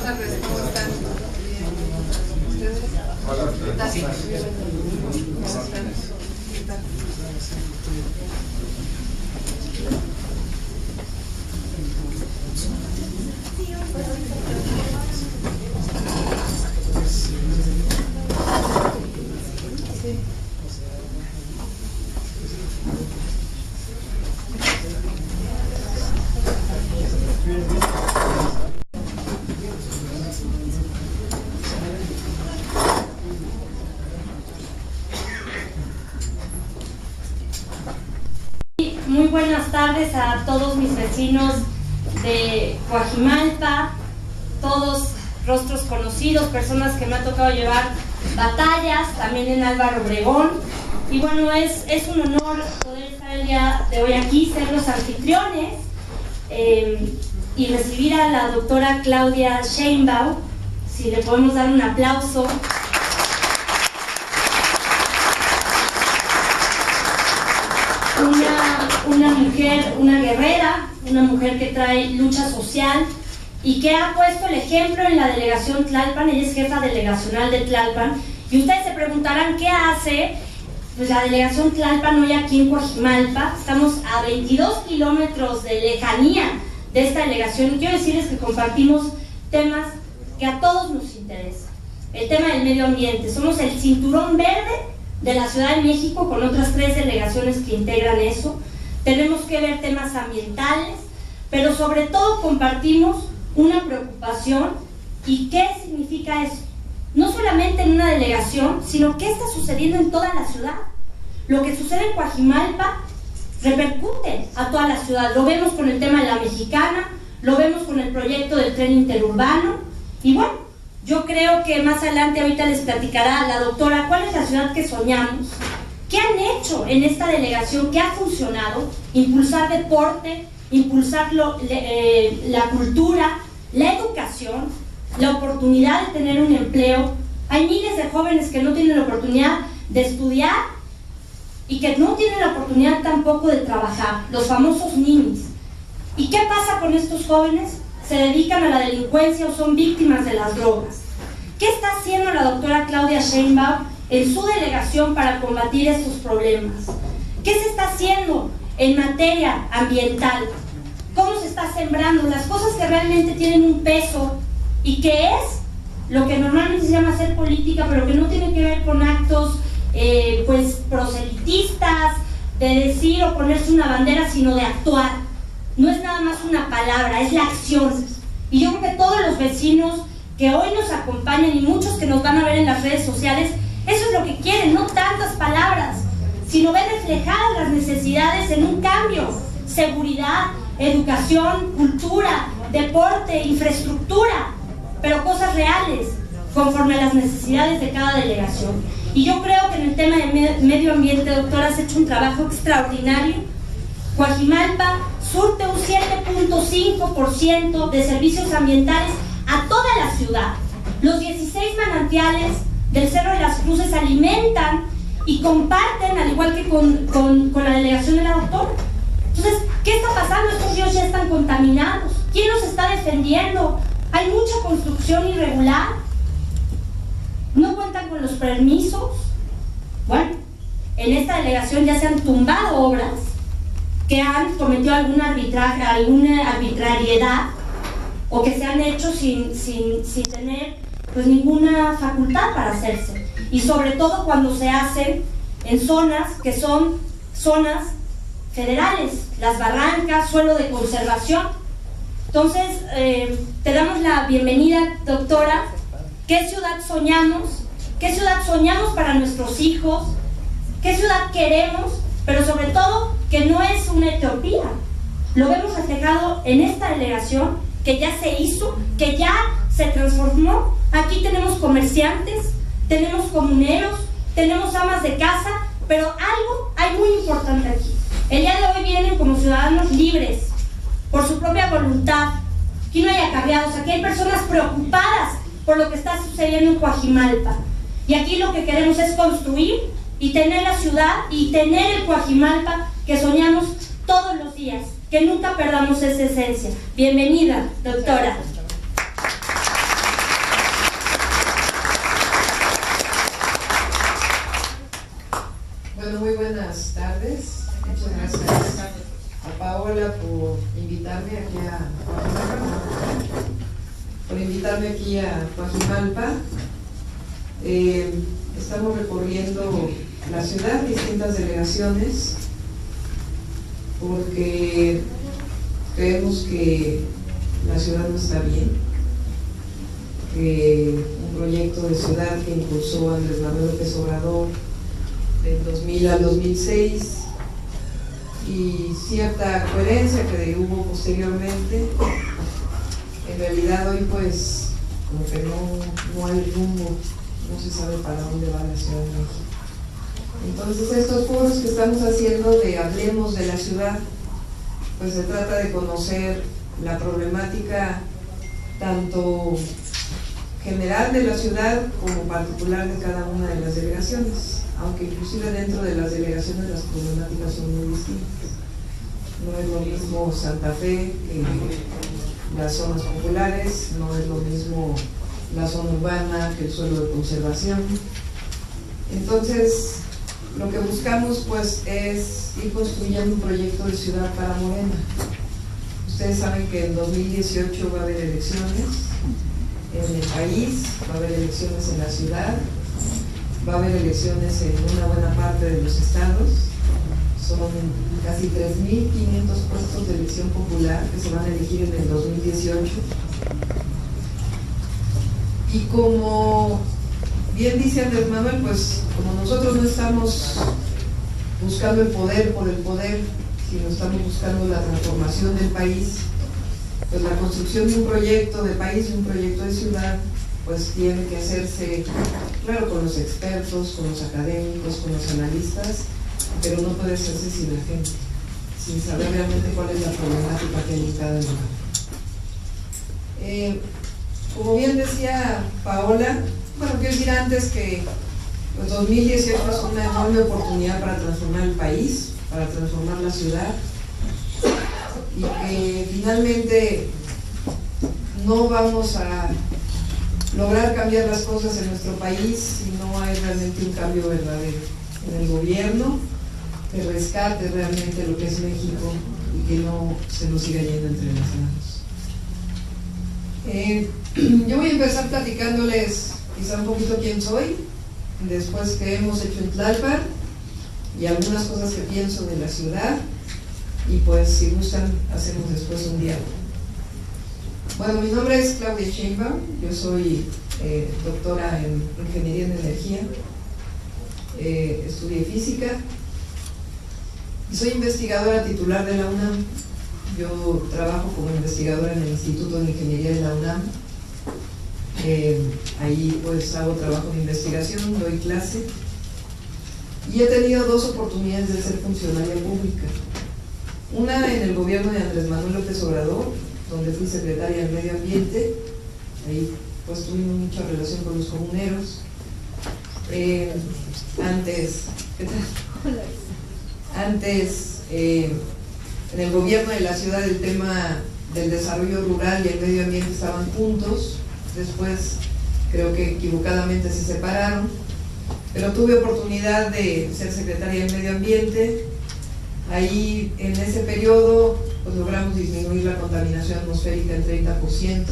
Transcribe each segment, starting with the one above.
tardes, ¿cómo están? Bien. ¿Ustedes? Hola. Sí. ¿Cómo están? ¿Qué tal? Muy buenas tardes a todos mis vecinos de Coajimalpa, todos rostros conocidos, personas que me ha tocado llevar batallas, también en Álvaro Obregón. Y bueno, es un honor poder estar el día de hoy aquí, ser los anfitriones y recibir a la doctora Claudia Sheinbaum. Si le podemos dar un aplauso. Una mujer, una guerrera, una mujer que trae lucha social y que ha puesto el ejemplo en la delegación Tlalpan. Ella es jefa delegacional de Tlalpan y ustedes se preguntarán qué hace pues la delegación Tlalpan hoy aquí en Coajimalpa. Estamos a 22 kilómetros de lejanía de esta delegación y quiero decirles que compartimos temas que a todos nos interesan. El tema del medio ambiente, somos el cinturón verde de la Ciudad de México con otras 3 delegaciones que integran eso. Tenemos que ver temas ambientales, pero sobre todo compartimos una preocupación. ¿Y qué significa eso? No solamente en una delegación, sino qué está sucediendo en toda la ciudad. Lo que sucede en Coajimalpa repercute a toda la ciudad. Lo vemos con el tema de la Mexicana, lo vemos con el proyecto del tren interurbano. Y bueno, yo creo que más adelante ahorita les platicará la doctora cuál es la ciudad que soñamos. ¿Qué han hecho en esta delegación? ¿Qué ha funcionado? Impulsar deporte, impulsar la cultura, la educación, la oportunidad de tener un empleo. Hay miles de jóvenes que no tienen la oportunidad de estudiar y que no tienen la oportunidad tampoco de trabajar, los famosos ninis. ¿Y qué pasa con estos jóvenes? Se dedican a la delincuencia o son víctimas de las drogas. ¿Qué está haciendo la doctora Claudia Sheinbaum en su delegación para combatir estos problemas? ¿Qué se está haciendo en materia ambiental? ¿Cómo se está sembrando las cosas que realmente tienen un peso y que es lo que normalmente se llama hacer política, pero que no tiene que ver con actos pues proselitistas, de decir o ponerse una bandera, sino de actuar? No es nada más una palabra, es la acción. Y yo creo que todos los vecinos que hoy nos acompañan y muchos que nos van a ver en las redes sociales, eso es lo que quieren, no tantas palabras, sino ver reflejadas las necesidades en un cambio. Seguridad, educación, cultura, deporte, infraestructura, pero cosas reales, conforme a las necesidades de cada delegación. Y yo creo que en el tema de medio ambiente, doctora, has hecho un trabajo extraordinario. Coajimalpa surte un 7.5% de servicios ambientales a toda la ciudad. Los 16 manantiales del Cerro de las Cruces alimentan y comparten, al igual que con la delegación de la doctora. Entonces, ¿qué está pasando? Estos ríos ya están contaminados. ¿Quién los está defendiendo? Hay mucha construcción irregular. No cuentan con los permisos. Bueno, en esta delegación ya se han tumbado obras que han cometido alguna arbitrariedad o que se han hecho sin tener pues ninguna facultad para hacerse, y sobre todo cuando se hacen en zonas que son zonas federales, las barrancas, suelo de conservación. Entonces, te damos la bienvenida, doctora. ¿Qué ciudad soñamos? ¿Qué ciudad soñamos para nuestros hijos? ¿Qué ciudad queremos? Pero sobre todo, que no es una utopía. Lo vemos reflejado en esta delegación, que ya se hizo, que ya se transformó. Aquí tenemos comerciantes, tenemos comuneros, tenemos amas de casa, pero algo hay muy importante aquí. El día de hoy vienen como ciudadanos libres, por su propia voluntad. Aquí no hay acarreados, aquí hay personas preocupadas por lo que está sucediendo en Coajimalpa. Y aquí lo que queremos es construir y tener la ciudad y tener el Coajimalpa que soñamos todos los días, que nunca perdamos esa esencia. Bienvenida, doctora. invitarme aquí a Coajimalpa. Estamos recorriendo la ciudad, distintas delegaciones, porque creemos que la ciudad no está bien, que un proyecto de ciudad que impulsó Andrés Manuel López Obrador del 2000 al 2006 y cierta coherencia que hubo posteriormente, en realidad hoy pues como que no hay rumbo, no se sabe para dónde va la Ciudad de México. Entonces estos foros que estamos haciendo de Hablemos de la Ciudad, pues se trata de conocer la problemática tanto general de la ciudad como particular de cada una de las delegaciones, aunque inclusive dentro de las delegaciones las problemáticas son muy distintas. No es lo mismo Santa Fe que las zonas populares, no es lo mismo la zona urbana que el suelo de conservación. Entonces, lo que buscamos pues es ir construyendo un proyecto de ciudad para Morena. Ustedes saben que en 2018 va a haber elecciones en el país, va a haber elecciones en la ciudad, va a haber elecciones en una buena parte de los estados. Son casi 3.500 puestos de elección popular que se van a elegir en el 2018. Y como bien dice Andrés Manuel, pues como nosotros no estamos buscando el poder por el poder, sino estamos buscando la transformación del país, pues la construcción de un proyecto de país, un proyecto de ciudad, pues tiene que hacerse, claro, con los expertos, con los académicos, con los analistas, pero no puede hacerse sin la gente, sin saber realmente cuál es la problemática que hay en cada lugar. Como bien decía Paola, bueno, quiero decir antes que pues 2018 es una enorme oportunidad para transformar el país, para transformar la ciudad, y que finalmente no vamos a lograr cambiar las cosas en nuestro país si no hay realmente un cambio verdadero en el gobierno que rescate realmente lo que es México y que no se nos siga yendo entre las manos. Yo voy a empezar platicándoles quizá un poquito quién soy, después qué hemos hecho en Tlalpan y algunas cosas que pienso de la ciudad, y pues si gustan hacemos después un diálogo. Bueno, mi nombre es Claudia Sheinbaum, yo soy doctora en Ingeniería en Energía, estudié física y soy investigadora titular de la UNAM. Yo trabajo como investigadora en el Instituto de Ingeniería de la UNAM. Ahí pues hago trabajo de investigación, doy clase y he tenido dos oportunidades de ser funcionaria pública. Una en el gobierno de Andrés Manuel López Obrador, donde fui secretaria de Medio Ambiente. Ahí pues tuvimos mucha relación con los comuneros. En el gobierno de la ciudad el tema del desarrollo rural y el medio ambiente estaban juntos. Después creo que equivocadamente se separaron, pero tuve oportunidad de ser secretaria de Medio Ambiente. Ahí en ese periodo pues logramos disminuir la contaminación atmosférica en 30%,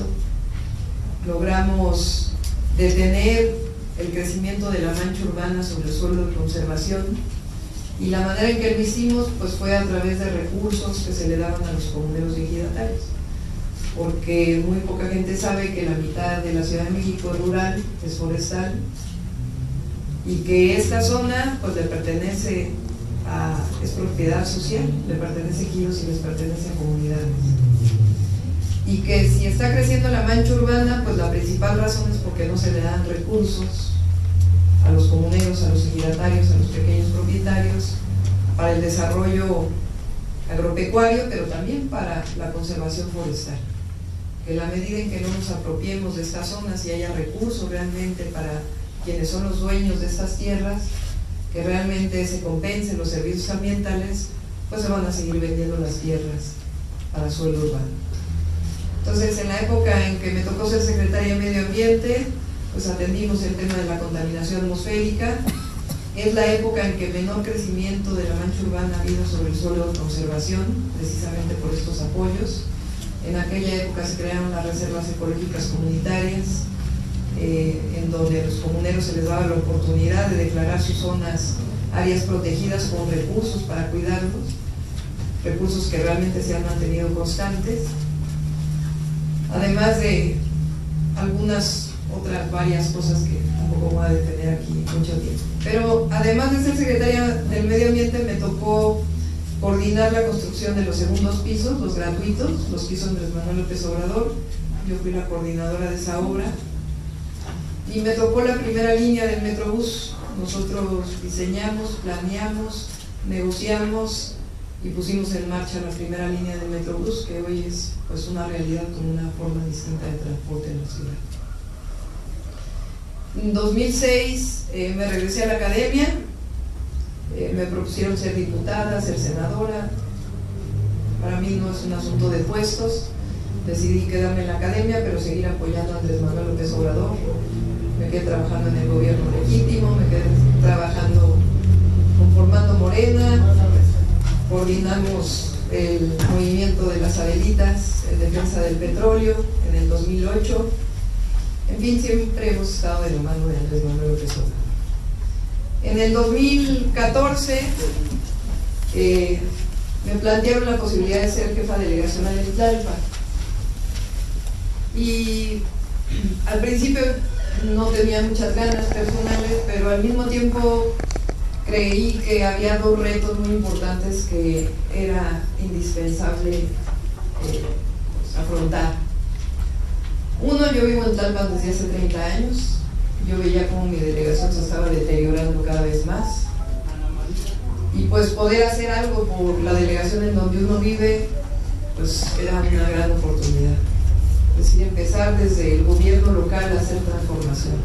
logramos detener el crecimiento de la mancha urbana sobre el suelo de conservación, y la manera en que lo hicimos pues fue a través de recursos que se le daban a los comuneros y ejidatarios, porque muy poca gente sabe que la mitad de la Ciudad de México es rural, es forestal, y que esta zona pues le pertenece es propiedad social, le pertenece a ejidos y les pertenece a comunidades, y que si está creciendo la mancha urbana, pues la principal razón es porque no se le dan recursos a los comuneros, a los ejidatarios, a los pequeños propietarios para el desarrollo agropecuario, pero también para la conservación forestal. Que la medida en que no nos apropiemos de estas zonas y haya recursos realmente para quienes son los dueños de estas tierras, que realmente se compensen los servicios ambientales, pues se van a seguir vendiendo las tierras para suelo urbano. Entonces, en la época en que me tocó ser secretaria de Medio Ambiente, pues atendimos el tema de la contaminación atmosférica. Es la época en que menor crecimiento de la mancha urbana ha habido sobre el suelo de conservación, precisamente por estos apoyos. En aquella época se crearon las reservas ecológicas comunitarias, en donde a los comuneros se les daba la oportunidad de declarar sus zonas áreas protegidas con recursos para cuidarlos, recursos que realmente se han mantenido constantes, además de algunas otras varias cosas que tampoco voy a detener aquí mucho tiempo. Pero además de ser secretaria del Medio Ambiente, me tocó coordinar la construcción de los segundos pisos, los gratuitos, los pisos Andrés Manuel López Obrador. Yo fui la coordinadora de esa obra. Y me tocó la primera línea del Metrobús. Nosotros diseñamos, planeamos, negociamos y pusimos en marcha la primera línea del Metrobús, que hoy es pues una realidad con una forma distinta de transporte en la ciudad. En 2006 me regresé a la academia, me propusieron ser diputada, ser senadora. Para mí no es un asunto de puestos, decidí quedarme en la academia, pero seguir apoyando a Andrés Manuel López Obrador. Me quedé trabajando en el gobierno legítimo, me quedé trabajando conformando Morena, coordinamos el movimiento de las Adelitas en defensa del petróleo en el 2008. En fin, siempre hemos estado de la mano de Andrés Manuel López Obrador. En el 2014 me plantearon la posibilidad de ser jefa delegacional en Tlalpan. Y al principio no tenía muchas ganas personales, pero al mismo tiempo creí que había dos retos muy importantes que era indispensable afrontar. Uno, yo vivo en Tlalpan desde hace 30 años, yo veía cómo mi delegación se estaba deteriorando cada vez más, y pues poder hacer algo por la delegación en donde uno vive, pues era una gran oportunidad. Es decir, empezar desde el gobierno local a hacer transformaciones,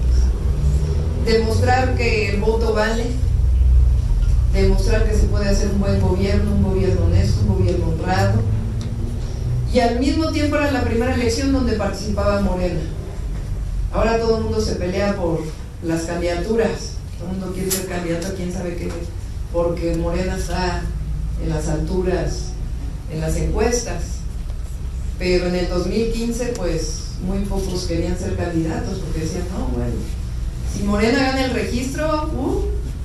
demostrar que el voto vale, demostrar que se puede hacer un buen gobierno, un gobierno honesto, un gobierno honrado. Y al mismo tiempo era la primera elección donde participaba Morena. Ahora todo el mundo se pelea por las candidaturas, todo el mundo quiere ser candidato a quién sabe qué, porque Morena está en las alturas en las encuestas. Pero en el 2015 pues muy pocos querían ser candidatos, porque decían, no, bueno, si Morena gana el registro,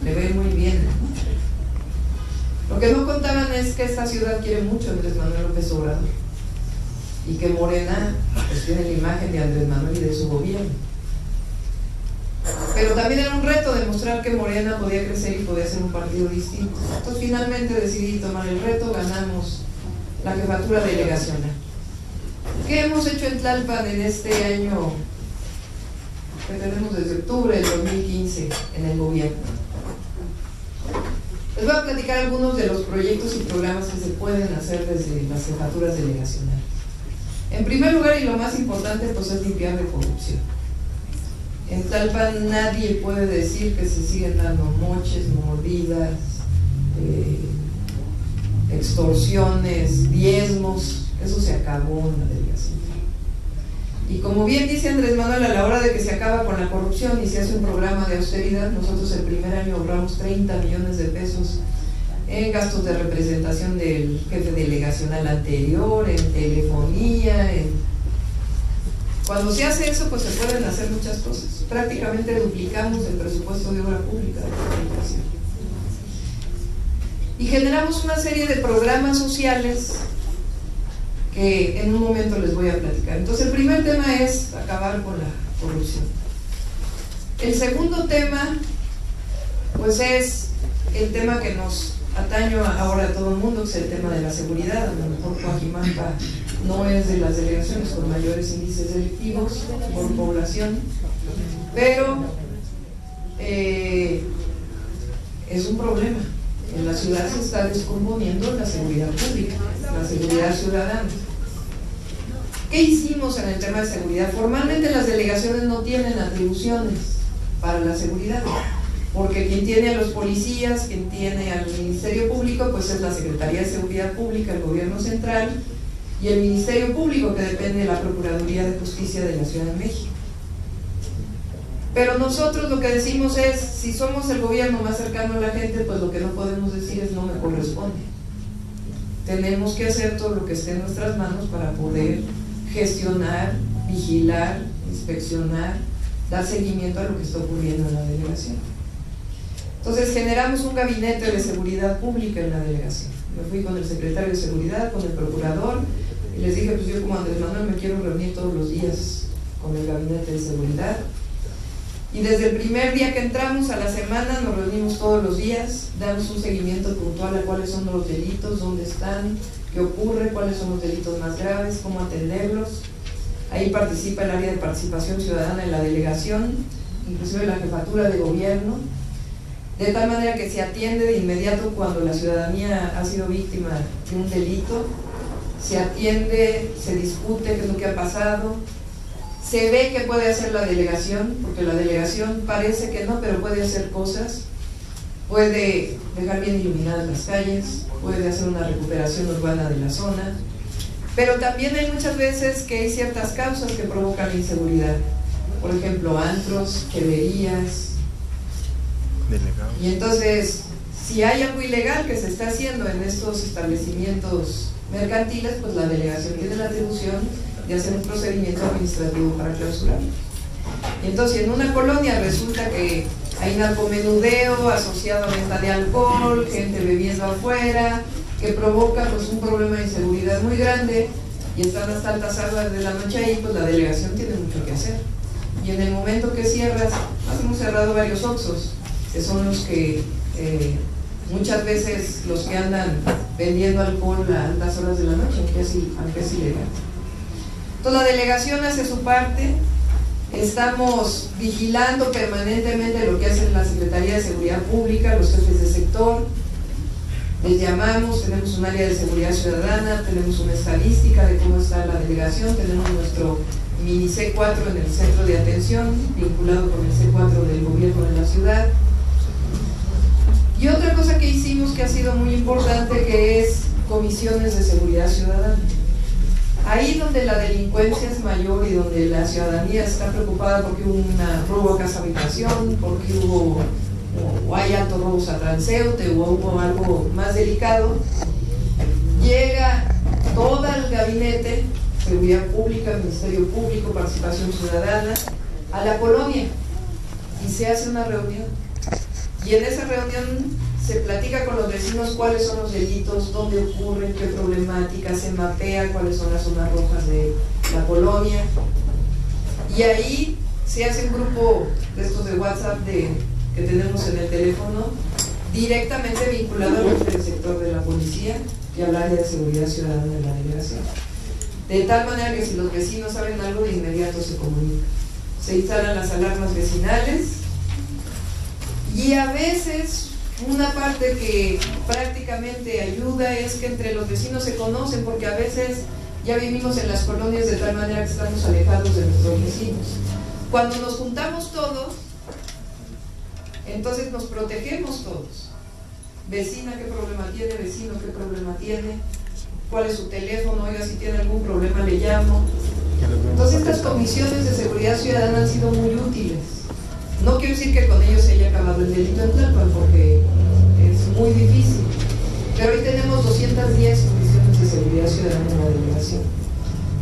le va a ir muy bien. Lo que no contaban es que esta ciudad quiere mucho a Andrés Manuel López Obrador, y que Morena pues tiene la imagen de Andrés Manuel y de su gobierno. Pero también era un reto demostrar que Morena podía crecer y podía ser un partido distinto. Entonces finalmente decidí tomar el reto, ganamos la jefatura delegacional. ¿Qué hemos hecho en Tlalpan en este año que tenemos desde octubre del 2015 en el gobierno? Les voy a platicar algunos de los proyectos y programas que se pueden hacer desde las jefaturas delegacionales. En primer lugar, y lo más importante, pues es limpiar de corrupción. En Tlalpan nadie puede decir que se siguen dando moches, mordidas, extorsiones, diezmos. Eso se acabó en la delegación. Y como bien dice Andrés Manuel, a la hora de que se acaba con la corrupción y se hace un programa de austeridad, nosotros el primer año ahorramos 30 millones de pesos en gastos de representación del jefe delegacional anterior, en telefonía, Cuando se hace eso, pues se pueden hacer muchas cosas. Prácticamente duplicamos el presupuesto de obra pública de la delegación. Y generamos una serie de programas sociales que en un momento les voy a platicar. Entonces, el primer tema es acabar con la corrupción. El segundo tema, pues es el tema que nos atañe ahora a todo el mundo, que es el tema de la seguridad. A lo mejor Coajimalpa no es de las delegaciones con mayores índices delictivos por población, pero es un problema. En la ciudad se está descomponiendo la seguridad pública, la seguridad ciudadana. ¿Qué hicimos en el tema de seguridad? Formalmente las delegaciones no tienen atribuciones para la seguridad, porque quien tiene a los policías, quien tiene al Ministerio Público, pues es la Secretaría de Seguridad Pública, el Gobierno Central, y el Ministerio Público, que depende de la Procuraduría de Justicia de la Ciudad de México. Pero nosotros lo que decimos es, si somos el gobierno más cercano a la gente, pues lo que no podemos decir es no me corresponde. tenemos que hacer todo lo que esté en nuestras manos para poder gestionar, vigilar, inspeccionar, dar seguimiento a lo que está ocurriendo en la delegación. Entonces generamos un gabinete de seguridad pública en la delegación. Me fui con el secretario de seguridad, con el procurador, y les dije, pues yo como Andrés Manuel me quiero reunir todos los días con el gabinete de seguridad. Y desde el primer día que entramos a la semana nos reunimos todos los días, damos un seguimiento puntual a cuáles son los delitos, dónde están, qué ocurre, cuáles son los delitos más graves, cómo atenderlos. Ahí participa el área de participación ciudadana en la delegación, inclusive la jefatura de gobierno, de tal manera que se atiende de inmediato cuando la ciudadanía ha sido víctima de un delito, se atiende, se discute qué es lo que ha pasado, se ve qué puede hacer la delegación, porque la delegación parece que no, pero puede hacer cosas, puede dejar bien iluminadas las calles, puede hacer una recuperación urbana de la zona, pero también hay muchas veces que hay ciertas causas que provocan la inseguridad, por ejemplo, antros, queverías. Y entonces, si hay algo ilegal que se está haciendo en estos establecimientos mercantiles, pues la delegación tiene la atribución de hacer un procedimiento administrativo para clausurarlo. Y entonces, si en una colonia resulta que hay narcomenudeo asociado a venta de alcohol, gente bebiendo afuera, que provoca pues un problema de inseguridad muy grande, y están hasta altas horas de la noche ahí, pues la delegación tiene mucho que hacer. Y en el momento que cierras, hemos cerrado varios Oxxos, que son los que muchas veces los que andan vendiendo alcohol a altas horas de la noche, aunque es ilegal. Entonces la delegación hace su parte, estamos vigilando permanentemente lo que hace la Secretaría de Seguridad Pública, los jefes de sector, les llamamos, tenemos un área de seguridad ciudadana, tenemos una estadística de cómo está la delegación, tenemos nuestro mini C4 en el centro de atención, vinculado con el C4 del gobierno de la ciudad. Y otra cosa que hicimos que ha sido muy importante, que es comisiones de seguridad ciudadana. Ahí donde la delincuencia es mayor y donde la ciudadanía está preocupada porque hubo un robo a casa habitación, porque hubo o hay altos robos a transeúnte o hubo algo más delicado, llega todo el gabinete, seguridad pública, Ministerio Público, participación ciudadana, a la colonia y se hace una reunión. Y en esa reunión se platica con los vecinos cuáles son los delitos, dónde ocurren, qué problemáticas, se mapea cuáles son las zonas rojas de la colonia. Y ahí se hace un grupo de estos de WhatsApp que tenemos en el teléfono, directamente vinculado al sector de la policía y al área de seguridad ciudadana de la delegación. De tal manera que si los vecinos saben algo, de inmediato se comunican. Se instalan las alarmas vecinales. Y a veces una parte que prácticamente ayuda es que entre los vecinos se conocen, porque a veces ya vivimos en las colonias de tal manera que estamos alejados de nuestros vecinos. Cuando nos juntamos todos, entonces nos protegemos todos. Vecina, ¿qué problema tiene? Vecino, ¿qué problema tiene? ¿Cuál es su teléfono? Oiga, si tiene algún problema le llamo. Entonces estas comisiones de seguridad ciudadana han sido muy útiles. No quiero decir que con ellos se haya acabado el delito en Tlalpan, porque es muy difícil, pero hoy tenemos 210 comisiones de seguridad ciudadana en la delegación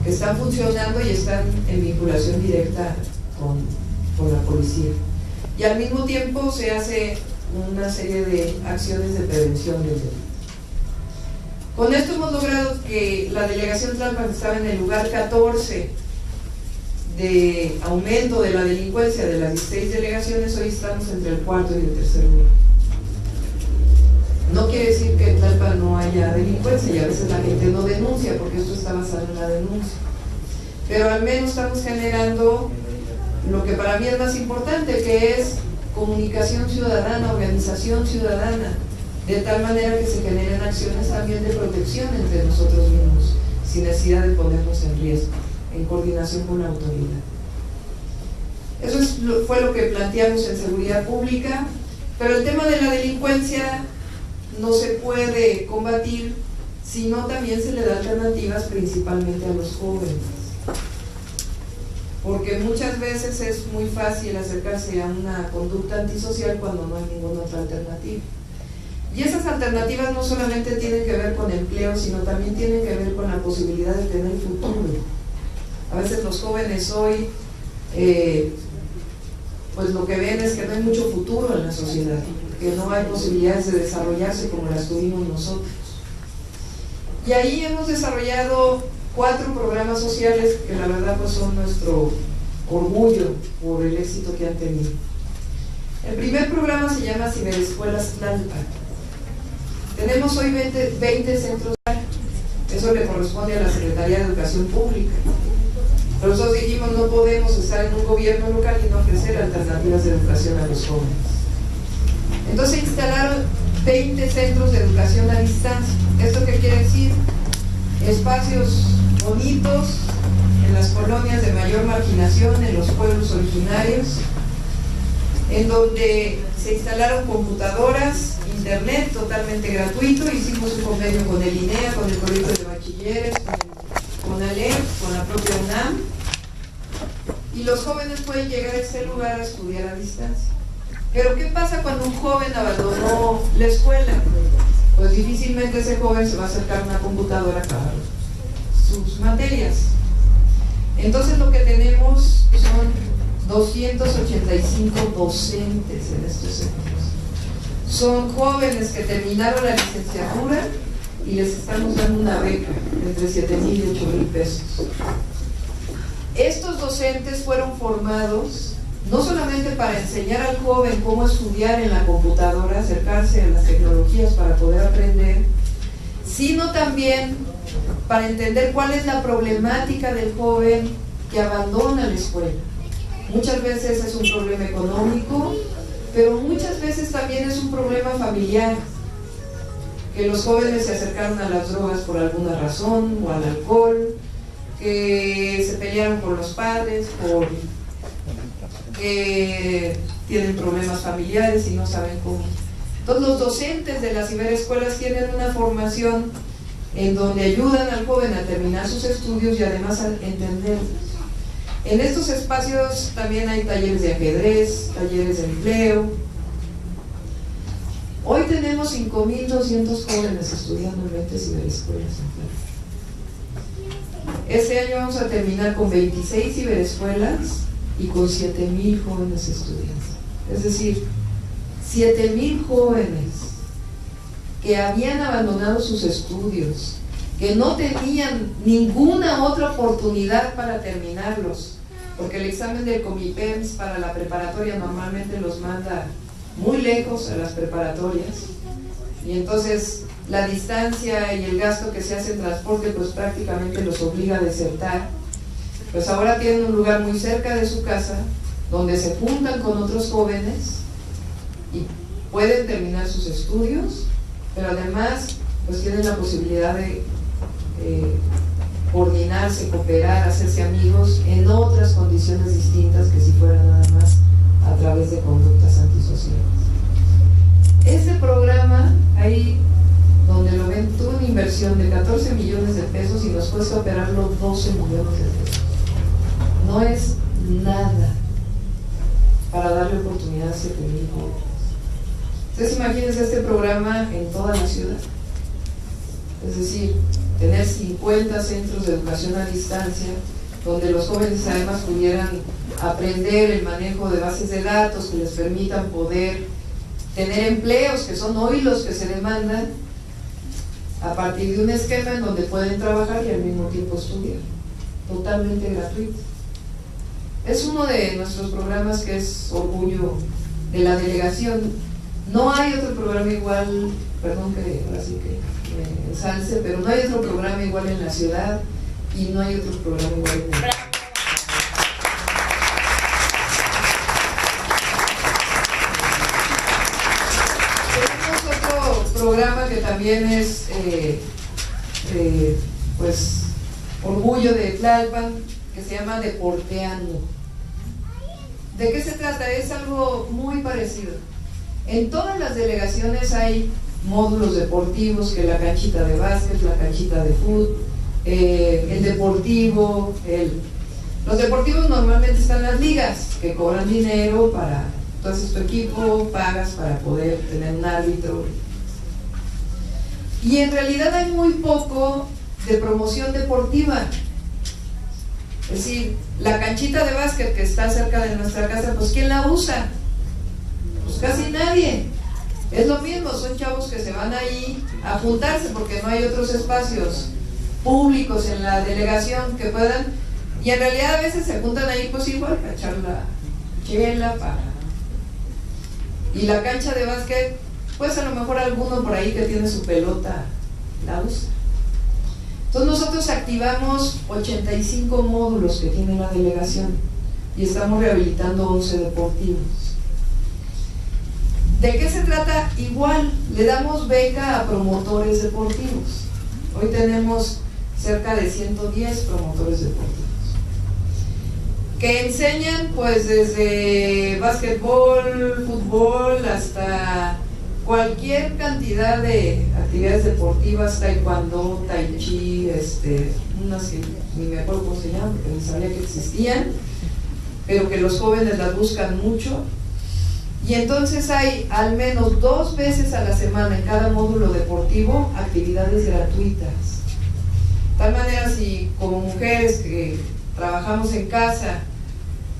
que están funcionando y están en vinculación directa con la policía, y al mismo tiempo se hace una serie de acciones de prevención del delito. Con esto hemos logrado que la delegación Tlalpan estaba en el lugar 14 de aumento de la delincuencia de las 16 delegaciones, hoy estamos entre el cuarto y el tercer lugar. No quiere decir que en Tlalpan no haya delincuencia, y a veces la gente no denuncia porque esto está basado en la denuncia, pero al menos estamos generando lo que para mí es más importante, que es comunicación ciudadana, organización ciudadana, de tal manera que se generen acciones también de protección entre nosotros mismos, sin necesidad de ponernos en riesgo, en coordinación con la autoridad. Eso fue lo que planteamos en seguridad pública, pero el tema de la delincuencia no se puede combatir si no también se le da alternativas, principalmente a los jóvenes, porque muchas veces es muy fácil acercarse a una conducta antisocial cuando no hay ninguna otra alternativa. Y esas alternativas no solamente tienen que ver con empleo, sino también tienen que ver con la posibilidad de tener futuro. A veces los jóvenes hoy, pues lo que ven es que no hay mucho futuro en la sociedad, que no hay posibilidades de desarrollarse como las tuvimos nosotros. Y ahí hemos desarrollado 4 programas sociales que la verdad pues son nuestro orgullo por el éxito que han tenido. El primer programa se llama Ciberescuelas Tlalpan. Tenemos hoy 20 centros, eso le corresponde a la Secretaría de Educación Pública. Pero nosotros dijimos, no podemos estar en un gobierno local y no ofrecer alternativas de educación a los jóvenes. Entonces se instalaron 20 centros de educación a distancia. ¿Esto qué quiere decir? Espacios bonitos en las colonias de mayor marginación, en los pueblos originarios, en donde se instalaron computadoras, internet totalmente gratuito. Hicimos un convenio con el INEA, con el Colegio de Bachilleres, con ALEP, con la propia UNAM, y los jóvenes pueden llegar a este lugar a estudiar a distancia. Pero ¿qué pasa cuando un joven abandonó la escuela? Pues difícilmente ese joven se va a acercar a una computadora a acabar sus materias. Entonces lo que tenemos son 285 docentes en estos centros. Son jóvenes que terminaron la licenciatura y les estamos dando una beca entre 7,000 y 8,000 pesos. Estos docentes fueron formados no solamente para enseñar al joven cómo estudiar en la computadora, acercarse a las tecnologías para poder aprender, sino también para entender cuál es la problemática del joven que abandona la escuela. Muchas veces es un problema económico, pero muchas veces también es un problema familiar, que los jóvenes se acercaron a las drogas por alguna razón, o al alcohol, que se pelearon con los padres, que tienen problemas familiares y no saben cómo. Entonces los docentes de las ciberescuelas tienen una formación en donde ayudan al joven a terminar sus estudios y además a entenderlos. En estos espacios también hay talleres de ajedrez, talleres de empleo. Hoy tenemos 5,200 jóvenes estudiando en 20 ciberescuelas. Este año vamos a terminar con 26 ciberescuelas y con 7,000 jóvenes estudiantes. Es decir, 7,000 jóvenes que habían abandonado sus estudios, que no tenían ninguna otra oportunidad para terminarlos, porque el examen del Comipems para la preparatoria normalmente los manda muy lejos a las preparatorias, y entonces la distancia y el gasto que se hace en transporte pues prácticamente los obliga a desertar. Pues ahora tienen un lugar muy cerca de su casa donde se juntan con otros jóvenes y pueden terminar sus estudios, pero además pues tienen la posibilidad de coordinarse, cooperar, hacerse amigos en otras condiciones distintas que si fuera nada más a través de conductas antisociales. Este programa, ahí donde lo ven, tuvo una inversión de 14 millones de pesos y nos cuesta operarlo 12 millones de pesos. No es nada para darle oportunidad a 7,000 jóvenes. Ustedes imagínense este programa en toda la ciudad. Es decir, tener 50 centros de educación a distancia, donde los jóvenes además pudieran aprender el manejo de bases de datos que les permitan poder tener empleos, que son hoy los que se demandan, a partir de un esquema en donde pueden trabajar y al mismo tiempo estudiar, totalmente gratuito. Es uno de nuestros programas que es orgullo de la delegación. No hay otro programa igual, perdón que ahora sí que me ensalce, pero no hay otro programa igual en la ciudad y no hay otro programa igual en el... Tenemos otro programa que también es pues orgullo de Tlalpan, que se llama Deporteando. ¿De qué se trata? Es algo muy parecido. En todas las delegaciones hay módulos deportivos, que la canchita de básquet, la canchita de fútbol, el deportivo, los deportivos normalmente están las ligas, que cobran dinero para, entonces tu equipo pagas para poder tener un árbitro. Y en realidad hay muy poco de promoción deportiva. Es decir, la canchita de básquet que está cerca de nuestra casa, pues ¿quién la usa? Pues casi nadie. Es lo mismo, son chavos que se van ahí a juntarse porque no hay otros espacios públicos en la delegación que puedan, y en realidad a veces se juntan ahí pues igual para echar la chela, y la cancha de básquet, pues a lo mejor alguno por ahí que tiene su pelota la usa. Entonces nosotros activamos 85 módulos que tiene la delegación y estamos rehabilitando 11 deportivos. ¿De qué se trata? Igual, le damos beca a promotores deportivos. Hoy tenemos cerca de 110 promotores deportivos que enseñan pues desde básquetbol, fútbol, hasta cualquier cantidad de actividades deportivas, taekwondo, tai chi, unas que ni me acuerdo cómo se llaman, porque ni sabía que existían, pero que los jóvenes las buscan mucho. Y entonces hay al menos 2 veces a la semana en cada módulo deportivo actividades gratuitas. De tal manera, si como mujeres que trabajamos en casa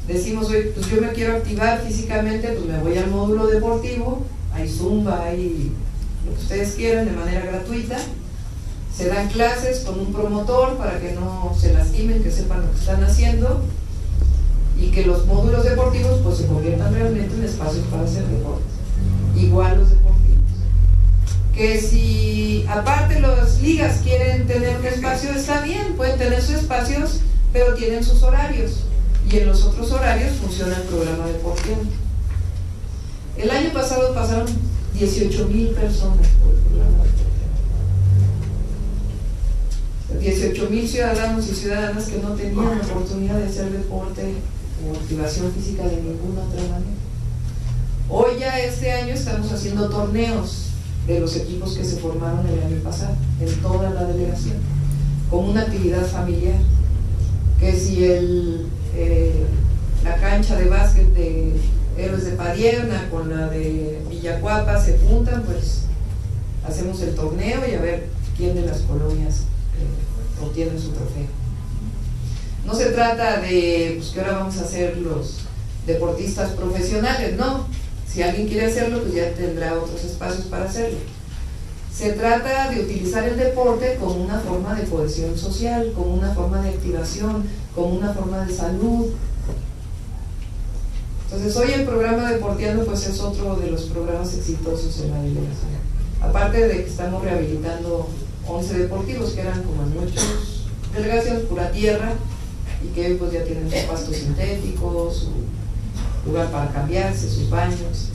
decimos, oye, pues yo me quiero activar físicamente, pues me voy al módulo deportivo, hay zumba, hay lo que ustedes quieran de manera gratuita, se dan clases con un promotor para que no se lastimen, que sepan lo que están haciendo, y que los módulos deportivos pues se conviertan realmente en espacios para hacer deporte. Igual los deportivos. Que si aparte las ligas quieren tener un espacio, está bien, pueden tener sus espacios, pero tienen sus horarios. Y en los otros horarios funciona el programa deportivo. El año pasado pasaron 18,000 personas por el programa deportivo. 18,000 ciudadanos y ciudadanas que no tenían la oportunidad de hacer deporte o activación física de ninguna otra manera. Hoy ya este año estamos haciendo torneos de los equipos que se formaron el año pasado en toda la delegación, como una actividad familiar, que si la cancha de básquet de Héroes de Padierna con la de Villacuapa se juntan, pues hacemos el torneo y a ver quién de las colonias obtiene su trofeo. No se trata de pues, que ahora vamos a ser los deportistas profesionales, no. Si alguien quiere hacerlo, pues ya tendrá otros espacios para hacerlo. Se trata de utilizar el deporte como una forma de cohesión social, como una forma de activación, como una forma de salud. Entonces hoy el programa Deporteando pues es otro de los programas exitosos en la delegación. Aparte de que estamos rehabilitando 11 deportivos que eran como en muchas delegaciones pura tierra, y que hoy pues ya tienen sus pastos sintéticos, su lugar para cambiarse, sus baños,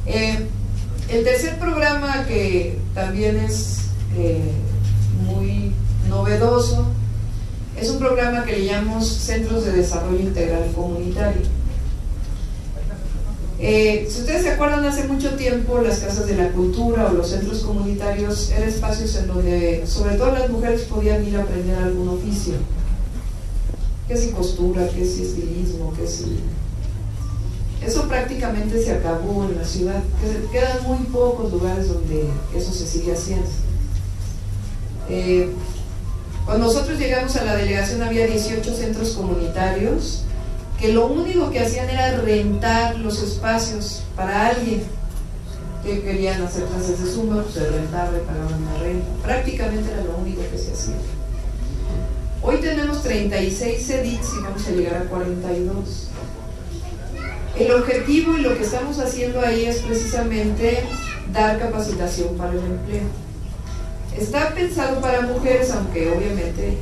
etc. El tercer programa que también es muy novedoso es un programa que le llamamos Centros de Desarrollo Integral Comunitario. Si ustedes se acuerdan, hace mucho tiempo las casas de la cultura o los centros comunitarios eran espacios en donde sobre todo las mujeres podían ir a aprender algún oficio, que si costura, que si estilismo, que si... Eso prácticamente se acabó en la ciudad, quedan muy pocos lugares donde eso se sigue haciendo. Cuando nosotros llegamos a la delegación había 18 centros comunitarios que lo único que hacían era rentar los espacios para alguien que querían hacer clases de zumba, pues se rentaba y pagaban una renta. Prácticamente era lo único que se hacía. Hoy tenemos 36 CEDICs y vamos a llegar a 42. El objetivo y lo que estamos haciendo ahí es precisamente dar capacitación para el empleo. Está pensado para mujeres, aunque obviamente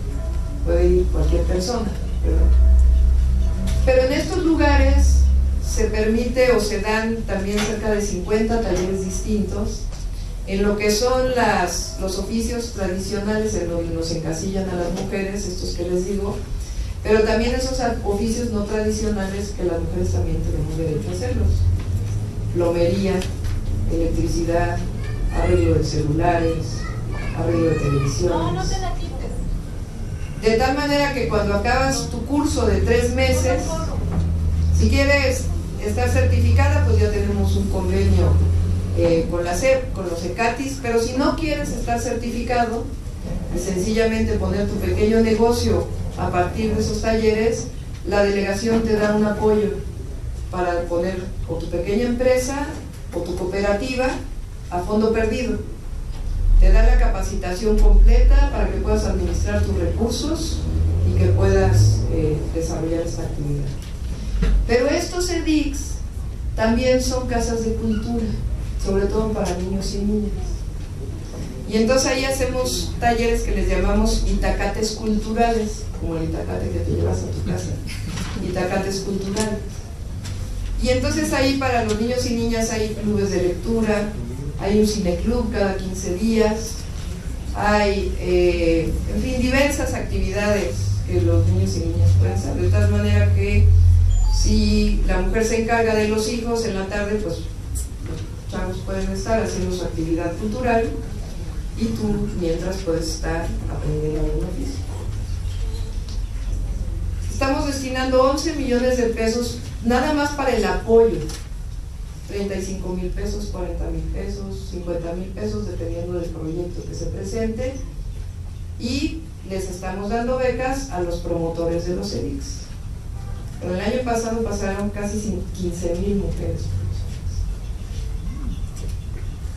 puede ir cualquier persona, ¿verdad? Pero en estos lugares se permite o se dan también cerca de 50 talleres distintos en lo que son los oficios tradicionales en donde nos encasillan a las mujeres, estos que les digo, pero también esos oficios no tradicionales que las mujeres también tenemos derecho a hacerlos: plomería, electricidad, arreglo de celulares, arreglo de televisión. No te la quites. De tal manera que cuando acabas tu curso de 3 meses, si quieres estar certificada, pues ya tenemos un convenio con la SEP, con los ECATIS, pero si no quieres estar certificado y sencillamente poner tu pequeño negocio a partir de esos talleres, la delegación te da un apoyo para poner o tu pequeña empresa o tu cooperativa a fondo perdido. Te da la capacitación completa para que puedas administrar tus recursos y que puedas desarrollar esta actividad. Pero estos EDICs también son casas de cultura, sobre todo para niños y niñas. Y entonces ahí hacemos talleres que les llamamos itacates culturales, como el itacate que te llevas a tu casa, itacates culturales. Y entonces ahí para los niños y niñas hay clubes de lectura, hay un cineclub cada 15 días, hay, en fin, diversas actividades que los niños y niñas pueden hacer, de tal manera que si la mujer se encarga de los hijos en la tarde, pues los chavos pueden estar haciendo su actividad cultural y tú mientras puedes estar aprendiendo algún oficio. Estamos destinando 11 millones de pesos nada más para el apoyo, 35,000 pesos, 40,000 pesos, 50,000 pesos, dependiendo del proyecto que se presente, y les estamos dando becas a los promotores de los EDICs. Pero el año pasado pasaron casi 15,000 mujeres.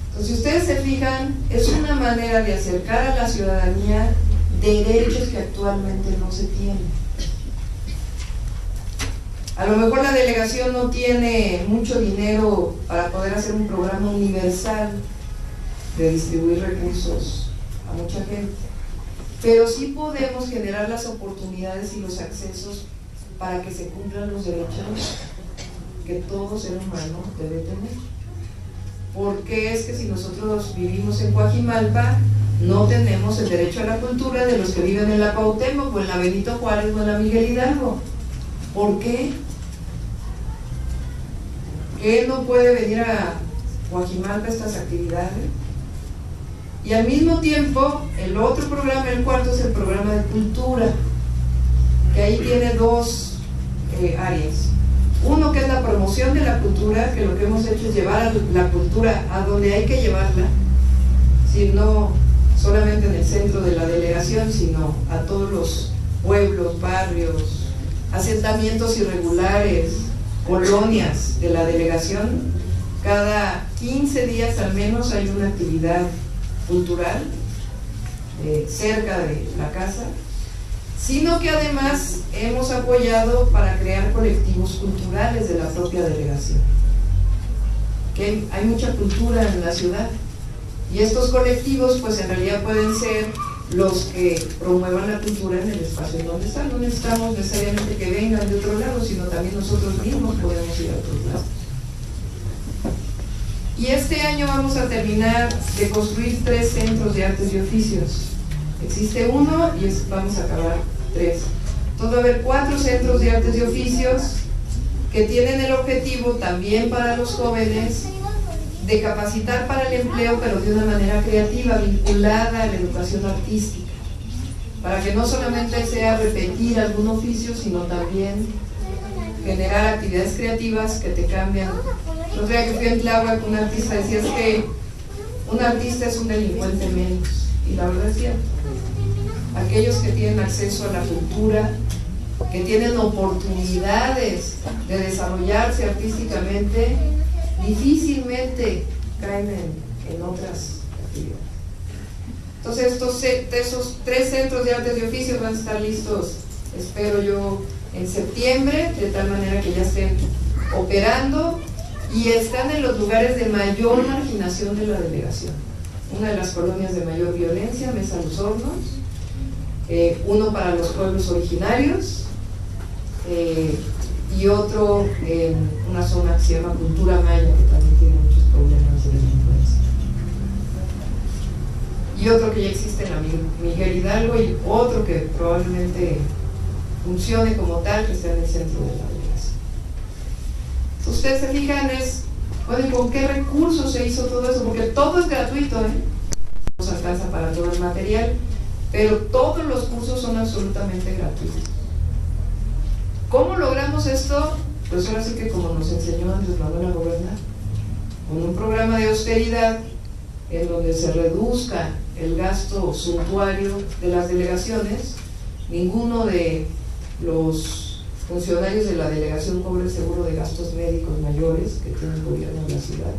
Entonces, si ustedes se fijan, es una manera de acercar a la ciudadanía derechos que actualmente no se tienen. A lo mejor la delegación no tiene mucho dinero para poder hacer un programa universal de distribuir recursos a mucha gente, pero sí podemos generar las oportunidades y los accesos para que se cumplan los derechos que todo ser humano debe tener. Porque es que si nosotros vivimos en Coajimalpa, no tenemos el derecho a la cultura de los que viven en la Cuauhtémoc o en la Benito Juárez o en la Miguel Hidalgo. ¿Por qué? ¿Qué no puede venir a Coajimalpa a estas actividades? Y al mismo tiempo, el otro programa, el cuarto, es el programa de cultura, que ahí tiene dos áreas. Uno que es la promoción de la cultura, que lo que hemos hecho es llevar la cultura a donde hay que llevarla, si no solamente en el centro de la delegación, sino a todos los pueblos, barrios, asentamientos irregulares, colonias de la delegación. Cada 15 días al menos hay una actividad cultural cerca de la casa, sino que además hemos apoyado para crear colectivos culturales de la propia delegación, que hay mucha cultura en la ciudad, y estos colectivos pues en realidad pueden ser los que promuevan la cultura en el espacio en donde están. No necesitamos necesariamente que vengan de otro lado, sino también nosotros mismos podemos ir a otros lados. Y este año vamos a terminar de construir 3 centros de artes y oficios. Existe uno y vamos a acabar 3. Entonces va a haber 4 centros de artes y oficios que tienen el objetivo también para los jóvenes de capacitar para el empleo, pero de una manera creativa, vinculada a la educación artística, para que no solamente sea repetir algún oficio, sino también generar actividades creativas que te cambian. El otro día que fui en Tláhuac, un artista decía que un artista es un delincuente menos, y la verdad es cierto. Aquellos que tienen acceso a la cultura, que tienen oportunidades de desarrollarse artísticamente, difícilmente caen en otras actividades. Entonces esos 3 centros de artes y oficios van a estar listos, espero yo, en septiembre, de tal manera que ya estén operando y están en los lugares de mayor marginación de la delegación. Una de las colonias de mayor violencia, Mesa Los Hornos, uno para los pueblos originarios, y otro en una zona que se llama Cultura Maya, que también tiene muchos problemas de delincuencia, y otro que ya existe en la Miguel Hidalgo, y otro que probablemente funcione como tal, que está en el centro de la delegación. Ustedes se fijan, bueno, ¿con qué recursos se hizo todo eso? Porque todo es gratuito, no se alcanza para todo el material, pero todos los cursos son absolutamente gratuitos. ¿Cómo logramos esto? Pues ahora sí que como nos enseñó Andrés Manuel a gobernar, con un programa de austeridad en donde se reduzca el gasto suntuario de las delegaciones, ninguno de los funcionarios de la delegación cobre el seguro de gastos médicos mayores que tiene el gobierno de la ciudad.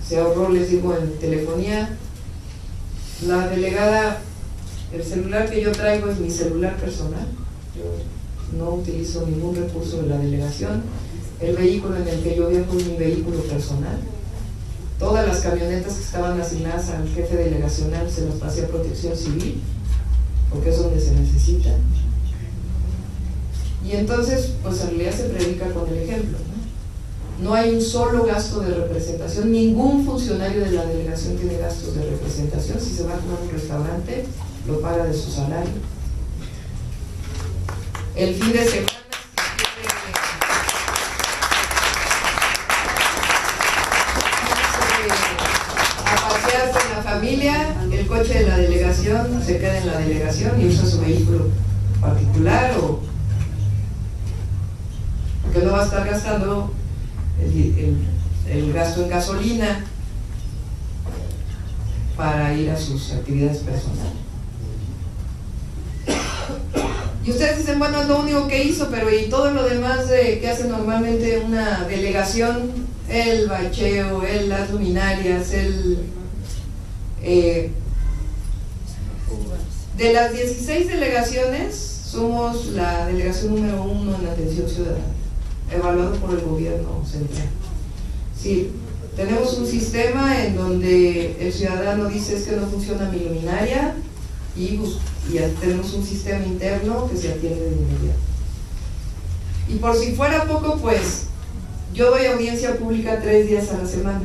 Se ahorró, les digo, en telefonía. La delegada, el celular que yo traigo es mi celular personal, yo no utilizo ningún recurso de la delegación. El vehículo en el que yo viajo es mi vehículo personal. Todas las camionetas que estaban asignadas al jefe delegacional se las pasé a Protección Civil, porque es donde se necesita. Y entonces, pues en realidad se predica con el ejemplo, ¿no? No hay un solo gasto de representación, ningún funcionario de la delegación tiene gastos de representación. Si se va a comer a un restaurante, lo paga de su salario. El fin de semana, a pasear con la familia, el coche de la delegación se queda en la delegación y usa su vehículo particular, o porque no va a estar gastando el gasto en gasolina para ir a sus actividades personales. Y ustedes dicen, bueno, es lo único que hizo, pero ¿y todo lo demás que hace normalmente una delegación? El bacheo, las luminarias, de las 16 delegaciones, somos la delegación número 1 en atención ciudadana, evaluado por el gobierno central. Sí, tenemos un sistema en donde el ciudadano dice es que no funciona mi luminaria, y tenemos un sistema interno que se atiende de inmediato. Y por si fuera poco, pues yo doy audiencia pública 3 días a la semana.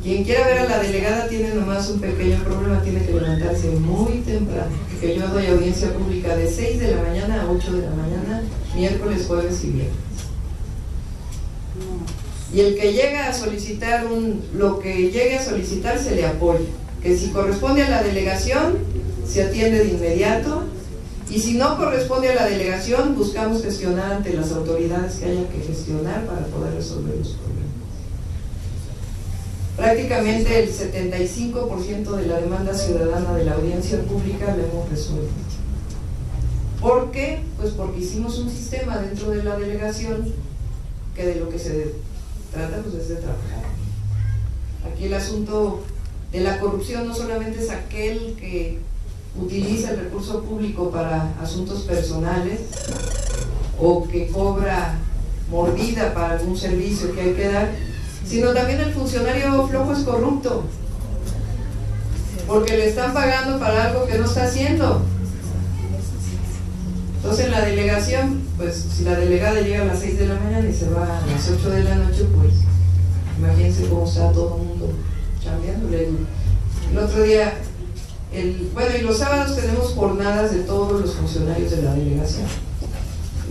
Quien quiera ver a la delegada tiene nomás un pequeño problema, tiene que levantarse muy temprano, porque yo doy audiencia pública de 6 de la mañana a 8 de la mañana, miércoles, jueves y viernes. Y el que llega a solicitar lo que llegue a solicitar se le apoya, que si corresponde a la delegación se atiende de inmediato, y si no corresponde a la delegación buscamos gestionar ante las autoridades que haya que gestionar para poder resolver los problemas. Prácticamente el 75% de la demanda ciudadana de la audiencia pública la hemos resuelto. ¿Por qué? Pues porque hicimos un sistema dentro de la delegación que de lo que se trata pues es de trabajar. Aquí el asunto de la corrupción no solamente es aquel que utiliza el recurso público para asuntos personales o que cobra mordida para algún servicio que hay que dar, sino también el funcionario flojo es corrupto, porque le están pagando para algo que no está haciendo. Entonces en la delegación, pues si la delegada llega a las 6 de la mañana y se va a las 8 de la noche, pues imagínense cómo está todo el mundo chambeando. El otro día, bueno, y los sábados tenemos jornadas de todos los funcionarios de la delegación.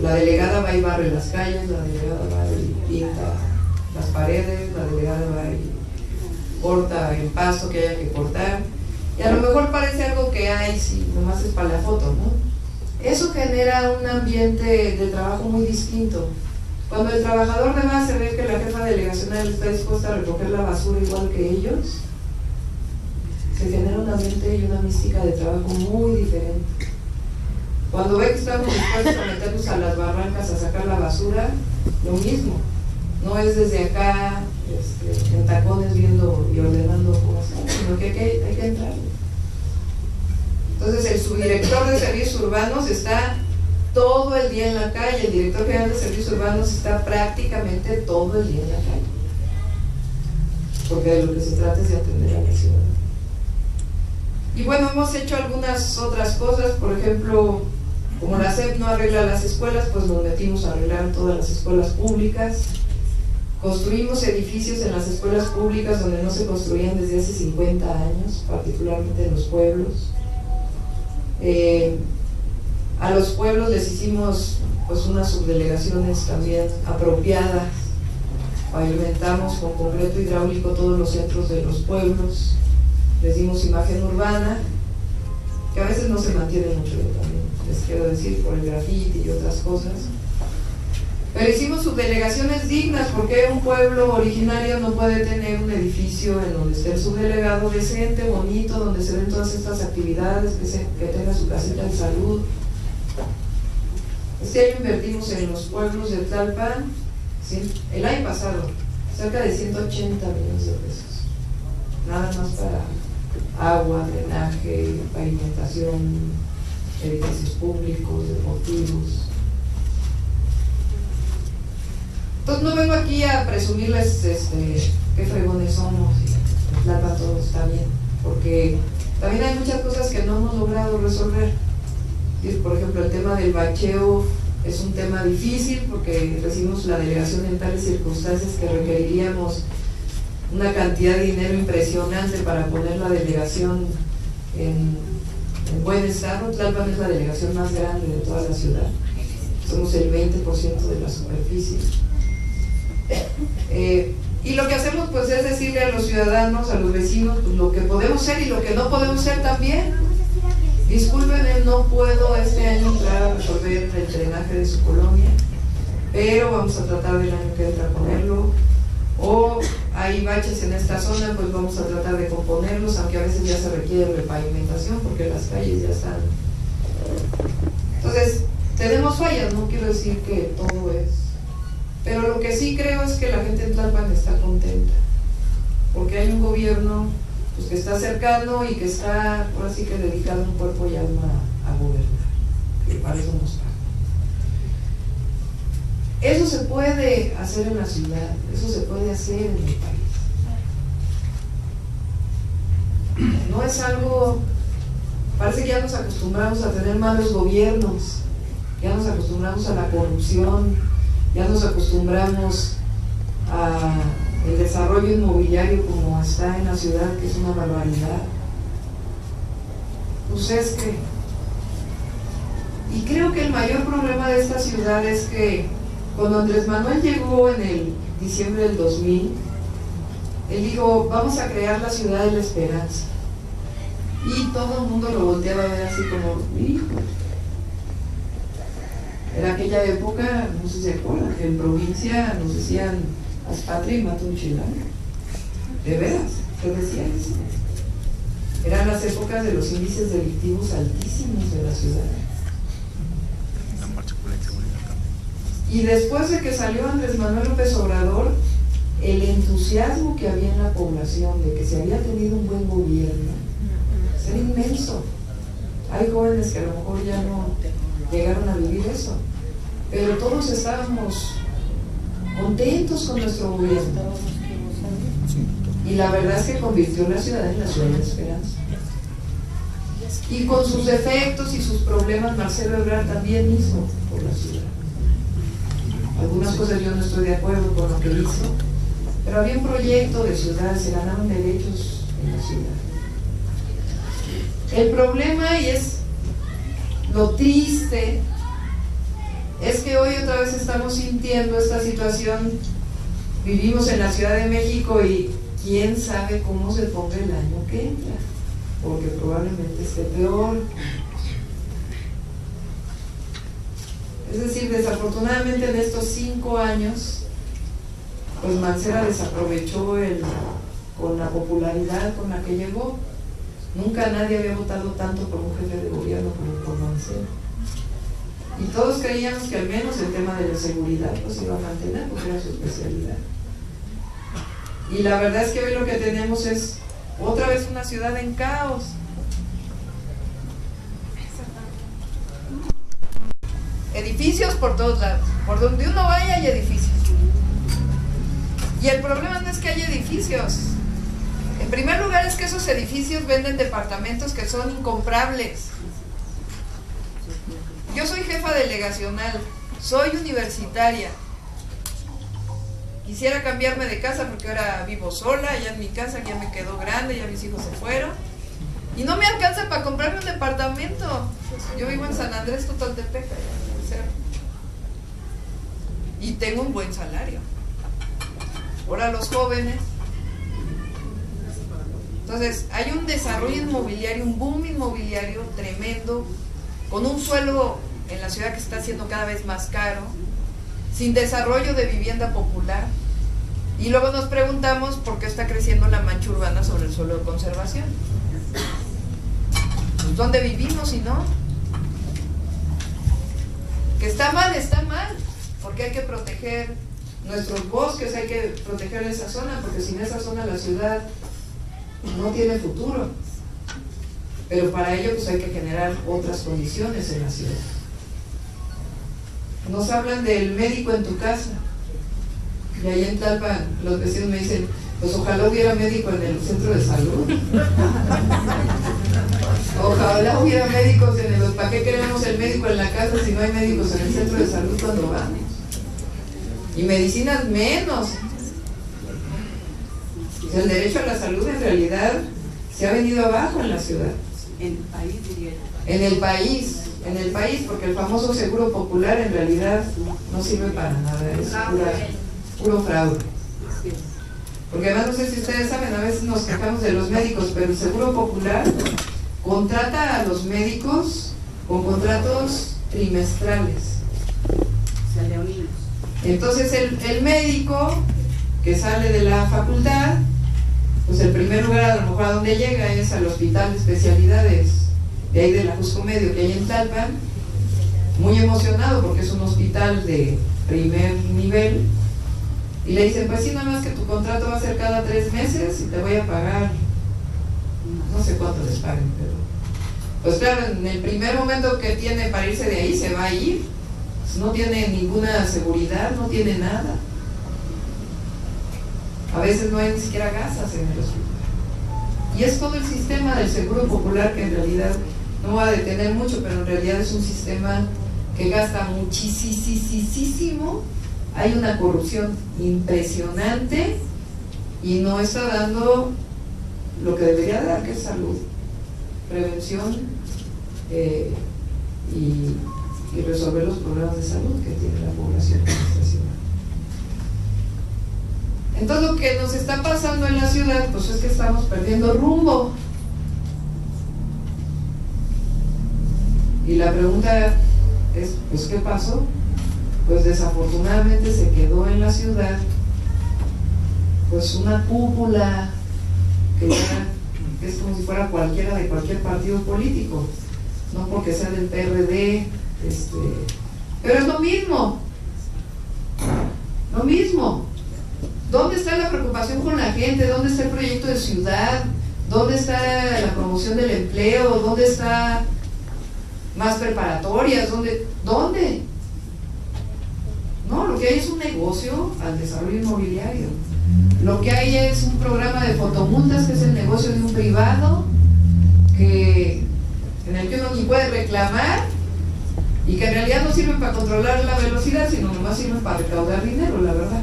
La delegada va y barre las calles, la delegada va y pinta las paredes, la delegada va y corta el pasto que haya que cortar, y a lo mejor parece algo que hay, si nomás es para la foto, ¿no? Eso genera un ambiente de trabajo muy distinto. Cuando el trabajador de base ve que la jefa delegacional está dispuesta a recoger la basura igual que ellos, se genera un ambiente y una mística de trabajo muy diferente. Cuando ve que estamos dispuestos a meternos a las barrancas a sacar la basura, lo mismo. No es desde acá en tacones viendo y ordenando cosas, sino que hay que entrar. Entonces el subdirector de servicios urbanos está todo el día en la calle, el director general de servicios urbanos está prácticamente todo el día en la calle, porque de lo que se trata es de atender a la ciudad. Y bueno, hemos hecho algunas otras cosas, por ejemplo, como la SEP no arregla las escuelas, pues nos metimos a arreglar todas las escuelas públicas. Construimos edificios en las escuelas públicas donde no se construían desde hace 50 años, particularmente en los pueblos. A los pueblos les hicimos pues unas subdelegaciones también apropiadas, pavimentamos con concreto hidráulico todos los centros de los pueblos, les dimos imagen urbana, que a veces no se mantiene mucho, también les quiero decir, por el grafiti y otras cosas. Pero hicimos subdelegaciones dignas, porque un pueblo originario no puede tener un edificio en donde esté el subdelegado decente, bonito, donde se den todas estas actividades, que tenga su casita de salud. Este año invertimos en los pueblos de Tlalpan, el año pasado, cerca de 180 millones de pesos. Nada más para agua, drenaje, pavimentación, edificios públicos, deportivos. Entonces no vengo aquí a presumirles qué fregones somos y en Tlalpan todo está bien, porque también hay muchas cosas que no hemos logrado resolver. Por ejemplo, el tema del bacheo es un tema difícil porque recibimos la delegación en tales circunstancias que requeriríamos una cantidad de dinero impresionante para poner la delegación en buen estado. Tlalpan es la delegación más grande de toda la ciudad, somos el 20% de la superficie. Y lo que hacemos pues es decirle a los ciudadanos, a los vecinos, pues, lo que podemos ser y lo que no podemos ser también. Discúlpenme, no puedo este año entrar a resolver el drenaje de su colonia, pero vamos a tratar del año que entra a ponerlo. O hay baches en esta zona, pues vamos a tratar de componerlos, aunque a veces ya se requiere repavimentación porque las calles ya están. Entonces, tenemos fallas, no quiero decir que todo es, pero lo que sí creo es que la gente en Tlalpan está contenta, porque hay un gobierno pues, que está cercano y que está, ahora sí que dedicado en cuerpo y alma a gobernar, que para eso nos paga. Eso se puede hacer en la ciudad, eso se puede hacer en el país. No es algo, parece que ya nos acostumbramos a tener malos gobiernos, ya nos acostumbramos a la corrupción, ya nos acostumbramos al desarrollo inmobiliario como está en la ciudad, que es una barbaridad. Pues es que, y creo que el mayor problema de esta ciudad es que cuando Andrés Manuel llegó en el diciembre del 2000, él dijo, vamos a crear la ciudad de la esperanza. Y todo el mundo lo volteaba a ver así como, hijo. Era aquella época, no sé si se acuerdan, que en provincia nos decían, haz patria y mata un chilango. De veras, se decía eso. Eran las épocas de los índices delictivos altísimos de la ciudad. Y después de que salió Andrés Manuel López Obrador, el entusiasmo que había en la población de que se había tenido un buen gobierno era inmenso. Hay jóvenes que a lo mejor ya no llegaron a vivir eso, pero todos estábamos contentos con nuestro gobierno. Y la verdad es que convirtió la ciudad en la ciudad de la esperanza. Y con sus defectos y sus problemas, Marcelo Ebrard también hizo por la ciudad. Algunas cosas yo no estoy de acuerdo con lo que hizo, pero había un proyecto de ciudad, se ganaron derechos en la ciudad. El problema, y es lo triste, es que hoy otra vez estamos sintiendo esta situación. Vivimos en la Ciudad de México y quién sabe cómo se ponga el año que entra, porque probablemente esté peor. Es decir, desafortunadamente en estos 5 años, pues Mancera desaprovechó con la popularidad con la que llegó. Nunca nadie había votado tanto por un jefe de gobierno como por Mancera. Y todos creíamos que al menos el tema de la seguridad pues iba a mantener, porque era su especialidad. Y la verdad es que hoy lo que tenemos es otra vez una ciudad en caos. Edificios por todos lados, por donde uno vaya hay edificios. Y el problema no es que haya edificios. En primer lugar es que esos edificios venden departamentos que son incomprables. Yo soy jefa delegacional, soy universitaria. Quisiera cambiarme de casa porque ahora vivo sola, ya en mi casa ya me quedó grande, ya mis hijos se fueron. Y no me alcanza para comprarme un departamento. Yo vivo en San Andrés Totoltepec, y tengo un buen salario. Ahora los jóvenes. Entonces, hay un desarrollo inmobiliario, un boom inmobiliario tremendo, con un suelo en la ciudad que está siendo cada vez más caro. sin desarrollo de vivienda popular. Y luego nos preguntamos por qué está creciendo la mancha urbana sobre el suelo de conservación. Pues, ¿dónde vivimos si no? Que está mal, porque hay que proteger nuestros bosques, hay que proteger esa zona, porque sin esa zona la ciudad no tiene futuro. Pero para ello pues hay que generar otras condiciones en la ciudad. Nos hablan del médico en tu casa. Y ahí en Tlalpan los vecinos me dicen, pues ojalá hubiera médico en el centro de salud. Ojalá hubiera médicos en el... ¿Para qué queremos el médico en la casa si no hay médicos en el centro de salud cuando vamos? Y medicinas menos. El derecho a la salud en realidad se ha venido abajo en la ciudad. En el país, diría yo. En el país, porque el famoso seguro popular en realidad no sirve para nada, es puro fraude. Porque además no sé si ustedes saben, a veces nos quejamos de los médicos, pero el seguro popular contrata a los médicos con contratos trimestrales. O sea, leoninos. Entonces el médico que sale de la facultad, pues el primer lugar a lo mejor a donde llega es al hospital de especialidades de ahí de la Jusco Medio que hay en Tlalpan, muy emocionado porque es un hospital de primer nivel, y le dicen, pues sí, nada más que tu contrato va a ser cada 3 meses y te voy a pagar, no sé cuánto les paguen, pero pues claro, en el primer momento que tiene para irse de ahí se va a ir, pues no tiene ninguna seguridad, no tiene nada. A veces no hay ni siquiera gasas en el hospital. Y es todo el sistema del seguro popular que en realidad no va a detener mucho, pero en realidad es un sistema que gasta muchísimo. Hay una corrupción impresionante y no está dando lo que debería dar, que es salud, prevención y resolver los problemas de salud que tiene la población en esta ciudad. Entonces lo que nos está pasando en la ciudad pues es que estamos perdiendo rumbo. Y la pregunta es, pues ¿qué pasó? Pues desafortunadamente se quedó en la ciudad pues una cúpula que es como si fuera cualquiera de cualquier partido político, no porque sea del PRD, pero es lo mismo. ¿Dónde está la preocupación con la gente? ¿Dónde está el proyecto de ciudad? ¿Dónde está la promoción del empleo? ¿Dónde está más preparatorias? ¿Dónde? No, lo que hay es un negocio al desarrollo inmobiliario. Lo que hay es un programa de fotomultas, que es el negocio de un privado, en el que uno ni puede reclamar y que en realidad no sirven para controlar la velocidad, sino nomás sirven para recaudar dinero, la verdad.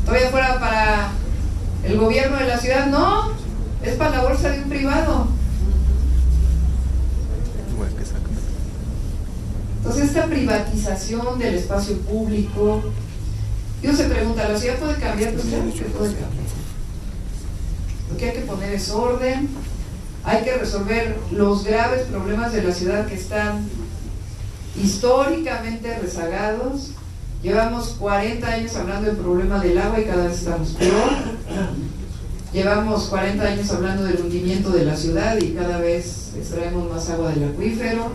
Todavía fuera para el gobierno de la ciudad, no, es para la bolsa de un privado. Entonces esta privatización del espacio público, y uno se pregunta, ¿la ciudad puede cambiar? Pues claro que puede cambiar. Lo que hay que poner es orden, hay que resolver los graves problemas de la ciudad que están históricamente rezagados. Llevamos 40 años hablando del problema del agua y cada vez estamos peor. Llevamos 40 años hablando del hundimiento de la ciudad y cada vez extraemos más agua del acuífero.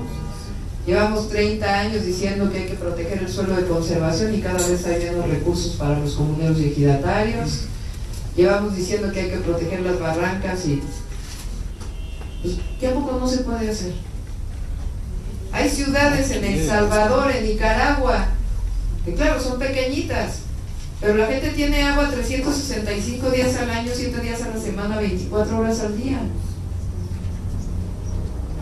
Llevamos 30 años diciendo que hay que proteger el suelo de conservación y cada vez hay menos recursos para los comuneros y ejidatarios. Llevamos diciendo que hay que proteger las barrancas y pues, ¿qué a poco no se puede hacer? Hay ciudades en El Salvador, en Nicaragua, que claro, son pequeñitas, pero la gente tiene agua 365 días al año, 7 días a la semana, 24 horas al día.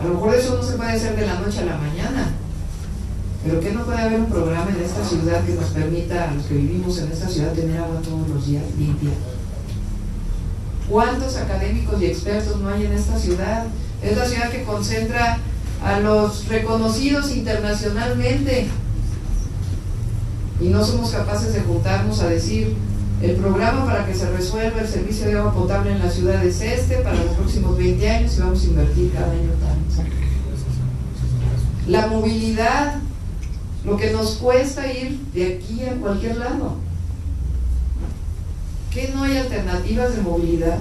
A lo mejor eso no se puede hacer de la noche a la mañana, pero ¿qué no puede haber un programa en esta ciudad que nos permita a los que vivimos en esta ciudad tener agua todos los días limpia? ¿Cuántos académicos y expertos no hay en esta ciudad? Es la ciudad que concentra a los reconocidos internacionalmente y no somos capaces de juntarnos a decir el programa para que se resuelva el servicio de agua potable en la ciudad es para los próximos 20 años y vamos a invertir cada año tanto. La movilidad, lo que nos cuesta ir de aquí a cualquier lado. ¿Qué no hay alternativas de movilidad?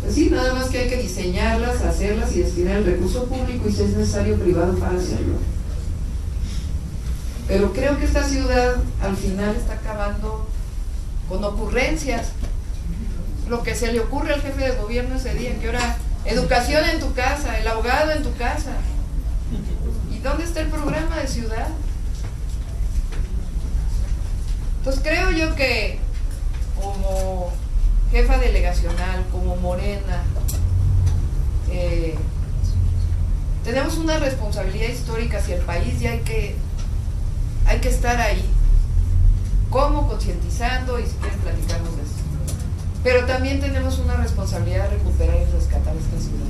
Pues sí, nada más que hay que diseñarlas, hacerlas y destinar el recurso público y si es necesario privado para hacerlo. Pero creo que esta ciudad al final está acabando con ocurrencias. Lo que se le ocurre al jefe de gobierno ese día, que ahora educación en tu casa, el abogado en tu casa. ¿Y dónde está el programa de ciudad? Entonces creo yo que como jefa delegacional, como Morena, tenemos una responsabilidad histórica hacia el país y hay que estar ahí. ¿Cómo? Concientizando, y si quieren platicarnos de eso. Pero también tenemos una responsabilidad de recuperar y rescatar esta ciudad.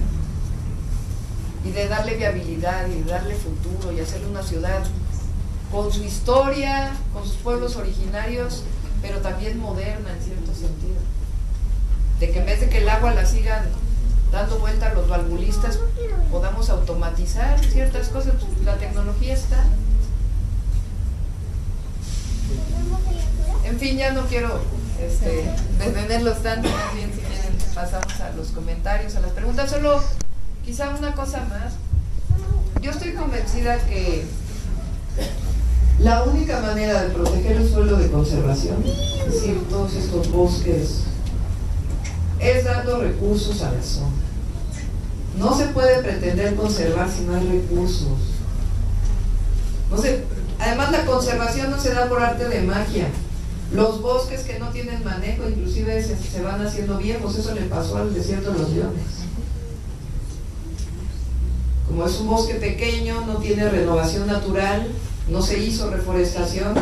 Y de darle viabilidad y de darle futuro y hacerle una ciudad con su historia, con sus pueblos originarios, pero también moderna en cierto sentido. De que en vez de que el agua la sigan dando vuelta a los valvulistas, podamos automatizar ciertas cosas, pues la tecnología está. En fin, ya no quiero detenerlos tanto, más bien si quieren pasamos a los comentarios, a las preguntas. Solo quizá una cosa más. Yo estoy convencida que la única manera de proteger el suelo de conservación, es decir, todos estos bosques, es dando recursos a la zona. No se puede pretender conservar si no hay recursos. Además, la conservación no se da por arte de magia. Los bosques que no tienen manejo inclusive se van haciendo viejos. Eso le pasó al desierto de los Leones. Como es un bosque pequeño, no tiene renovación natural, no se hizo reforestación,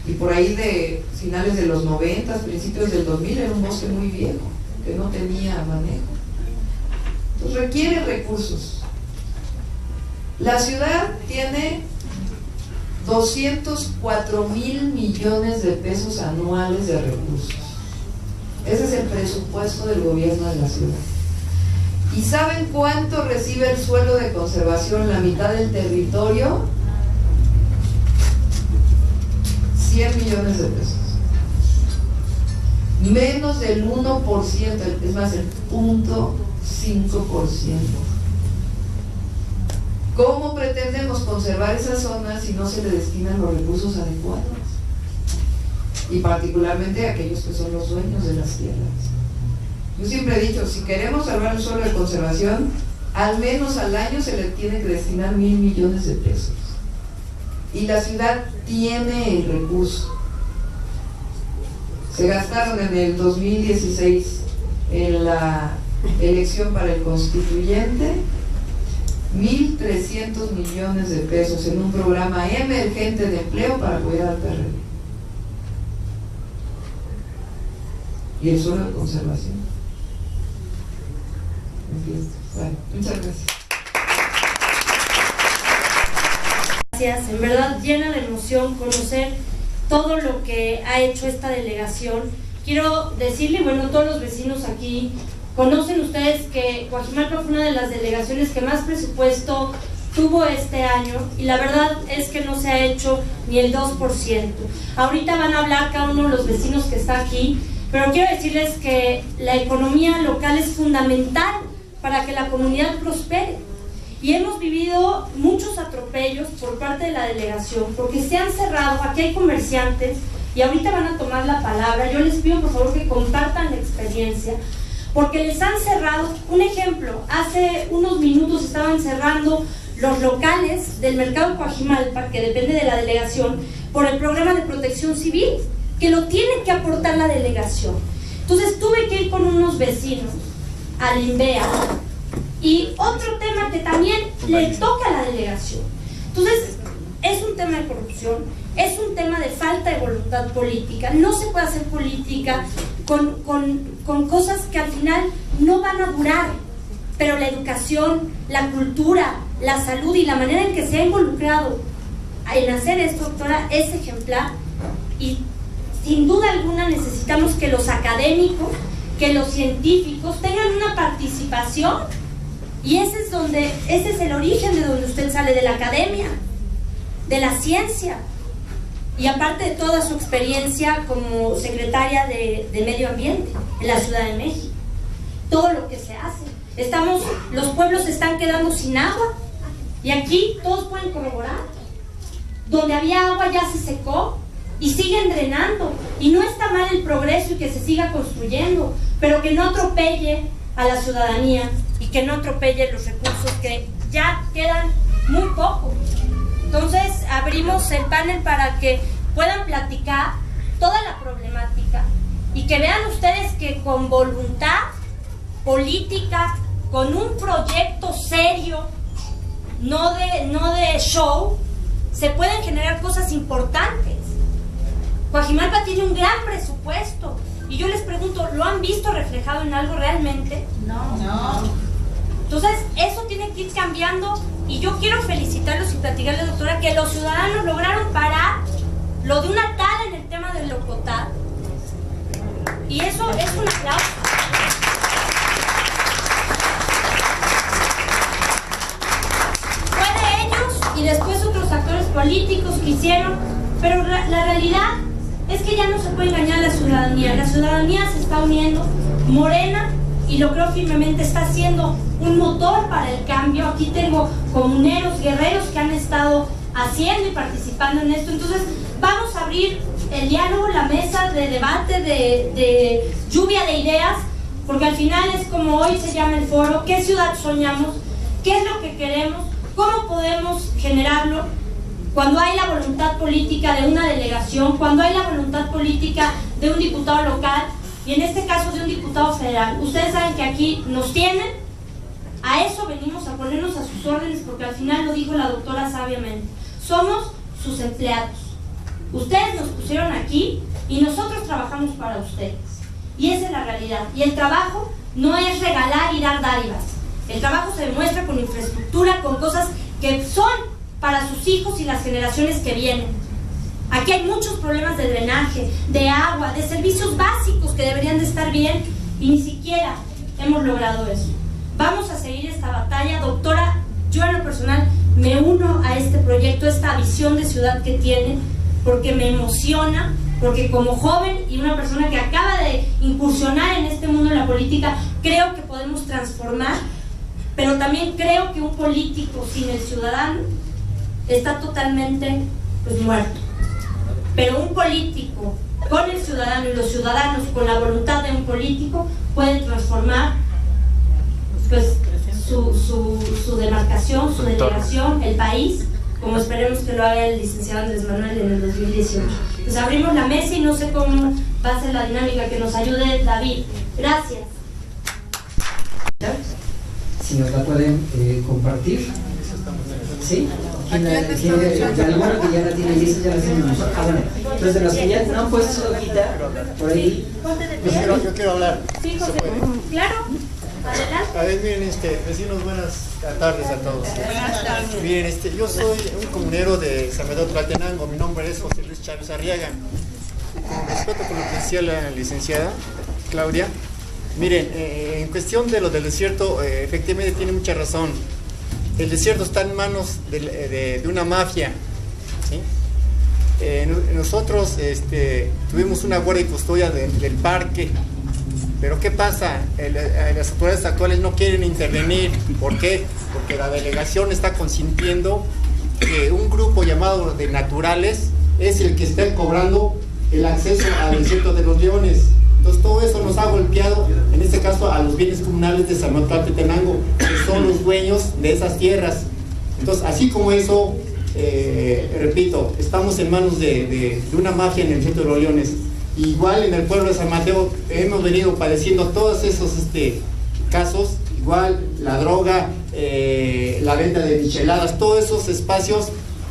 y por ahí de finales de los 90, principios del 2000 era un bosque muy viejo, que no tenía manejo. Entonces requiere recursos. La ciudad tiene 204,000 millones de pesos anuales de recursos. Ese es el presupuesto del gobierno de la ciudad. ¿Y saben cuánto recibe el suelo de conservación, la mitad del territorio? 100 millones de pesos. Menos del 1%, es más, el 0.5%. ¿Cómo pretendemos conservar esa zona si no se le destinan los recursos adecuados? Y particularmente a aquellos que son los dueños de las tierras. Yo siempre he dicho, si queremos salvar el suelo de conservación, al menos al año se le tiene que destinar 1,000 millones de pesos. Y la ciudad tiene el recurso. Se gastaron en el 2016, en la elección para el constituyente, 1,300 millones de pesos en un programa emergente de empleo para apoyar al PRD. Y el suelo de conservación. Bueno, muchas gracias. Gracias, en verdad llena de emoción conocer todo lo que ha hecho esta delegación. Quiero decirle, bueno, todos los vecinos aquí conocen ustedes que Coajimalpa fue una de las delegaciones que más presupuesto tuvo este año y la verdad es que no se ha hecho ni el 2%. Ahorita van a hablar cada uno de los vecinos que está aquí, pero quiero decirles que la economía local es fundamental para que la comunidad prospere. Y hemos vivido muchos atropellos por parte de la delegación porque se han cerrado, aquí hay comerciantes y ahorita van a tomar la palabra. Yo les pido por favor que compartan la experiencia porque les han cerrado. Un ejemplo, hace unos minutos estaban cerrando los locales del mercado Coajimalpa, que depende de la delegación, por el programa de protección civil, que lo tiene que aportar la delegación. Entonces tuve que ir con unos vecinos al INVEA. Y otro tema que también le toca a la delegación. Entonces, es un tema de corrupción, es un tema de falta de voluntad política. No se puede hacer política con cosas que al final no van a durar. Pero la educación, la cultura, la salud y la manera en que se ha involucrado en hacer esto, doctora, es ejemplar. Y sin duda alguna necesitamos que los académicos, que los científicos tengan una participación. Y ese es el origen de donde usted sale, de la academia. de la ciencia y aparte de toda su experiencia como secretaria de Medio Ambiente en la Ciudad de México. Todo lo que se hace. Los pueblos se están quedando sin agua y aquí todos pueden corroborar. Donde había agua ya se secó y siguen drenando. Y no está mal el progreso y que se siga construyendo, pero que no atropelle a la ciudadanía y que no atropelle los recursos que ya quedan muy poco. Entonces abrimos el panel para que puedan platicar toda la problemática y que vean ustedes que con voluntad política, con un proyecto serio, no de show, se pueden generar cosas importantes. Coajimalpa tiene un gran presupuesto y yo les pregunto, ¿lo han visto reflejado en algo realmente? No. Entonces eso tiene que ir cambiando y yo quiero felicitarlos y platicarles, doctora, que los ciudadanos lograron parar lo de una tala en el tema del Locotal y eso es un aplauso. Y después otros actores políticos que hicieron, pero la realidad es que ya no se puede engañar a la ciudadanía se está uniendo. Morena, y lo creo firmemente, está siendo un motor para el cambio. Aquí tengo comuneros, guerreros que han estado haciendo y participando en esto. Entonces vamos a abrir el diálogo, la mesa de debate, de lluvia de ideas, porque al final es como hoy se llama el foro: ¿qué ciudad soñamos? ¿Qué es lo que queremos? ¿Cómo podemos generarlo? Cuando hay la voluntad política de una delegación, cuando hay la voluntad política de un diputado local y en este caso de un diputado federal. Ustedes saben que aquí nos tienen, a eso venimos, a ponernos a sus órdenes, porque al final lo dijo la doctora sabiamente, somos sus empleados. Ustedes nos pusieron aquí y nosotros trabajamos para ustedes. Y esa es la realidad. Y el trabajo no es regalar y dar dádivas. El trabajo se demuestra con infraestructura, con cosas que son para sus hijos y las generaciones que vienen. Aquí hay muchos problemas de drenaje, de agua, de servicios básicos que deberían de estar bien y ni siquiera hemos logrado eso. Vamos a seguir esta batalla, doctora. Yo en lo personal me uno a este proyecto, esta visión de ciudad que tiene, porque me emociona, porque como joven y una persona que acaba de incursionar en este mundo de la política, creo que podemos transformar. Pero también creo que un político sin el ciudadano está totalmente muerto. Pero un político con el ciudadano y los ciudadanos con la voluntad de un político pueden transformar su demarcación, su delegación, el país, como esperemos que lo haga el licenciado Andrés Manuel en el 2018. Pues abrimos la mesa y no sé cómo va a ser la dinámica, que nos ayude David. Gracias. Si nos la pueden compartir. ¿Sí? ¿Quién alguno que ya la tiene lista? Ya la tenemos. Bueno. Entonces, de los que ya no han puesto su hojita, por ahí. Yo quiero hablar. Sí, José. Claro. Adelante. A ver, miren, vecinos, buenas tardes a todos. Buenas tardes. Miren, yo soy un comunero de San Pedro Tlaltenango. Mi nombre es José Luis Chávez Arriaga. Con respeto con lo que decía la licenciada Claudia, miren, en cuestión de lo del desierto, efectivamente tiene mucha razón. El desierto está en manos de una mafia, ¿sí? Nosotros tuvimos una guardia y custodia del parque, pero ¿qué pasa? Las autoridades actuales no quieren intervenir. ¿Por qué? Porque la delegación está consintiendo que un grupo llamado de naturales es el que está cobrando el acceso al desierto de los Leones. Entonces todo eso nos ha golpeado, en este caso a los bienes comunales de San Tlaltenango, que son los dueños de esas tierras. Entonces, así como eso, repito, estamos en manos de una mafia en el desierto de los Leones. Igual en el pueblo de San Mateo hemos venido padeciendo todos esos casos, igual la droga, la venta de micheladas, todos esos espacios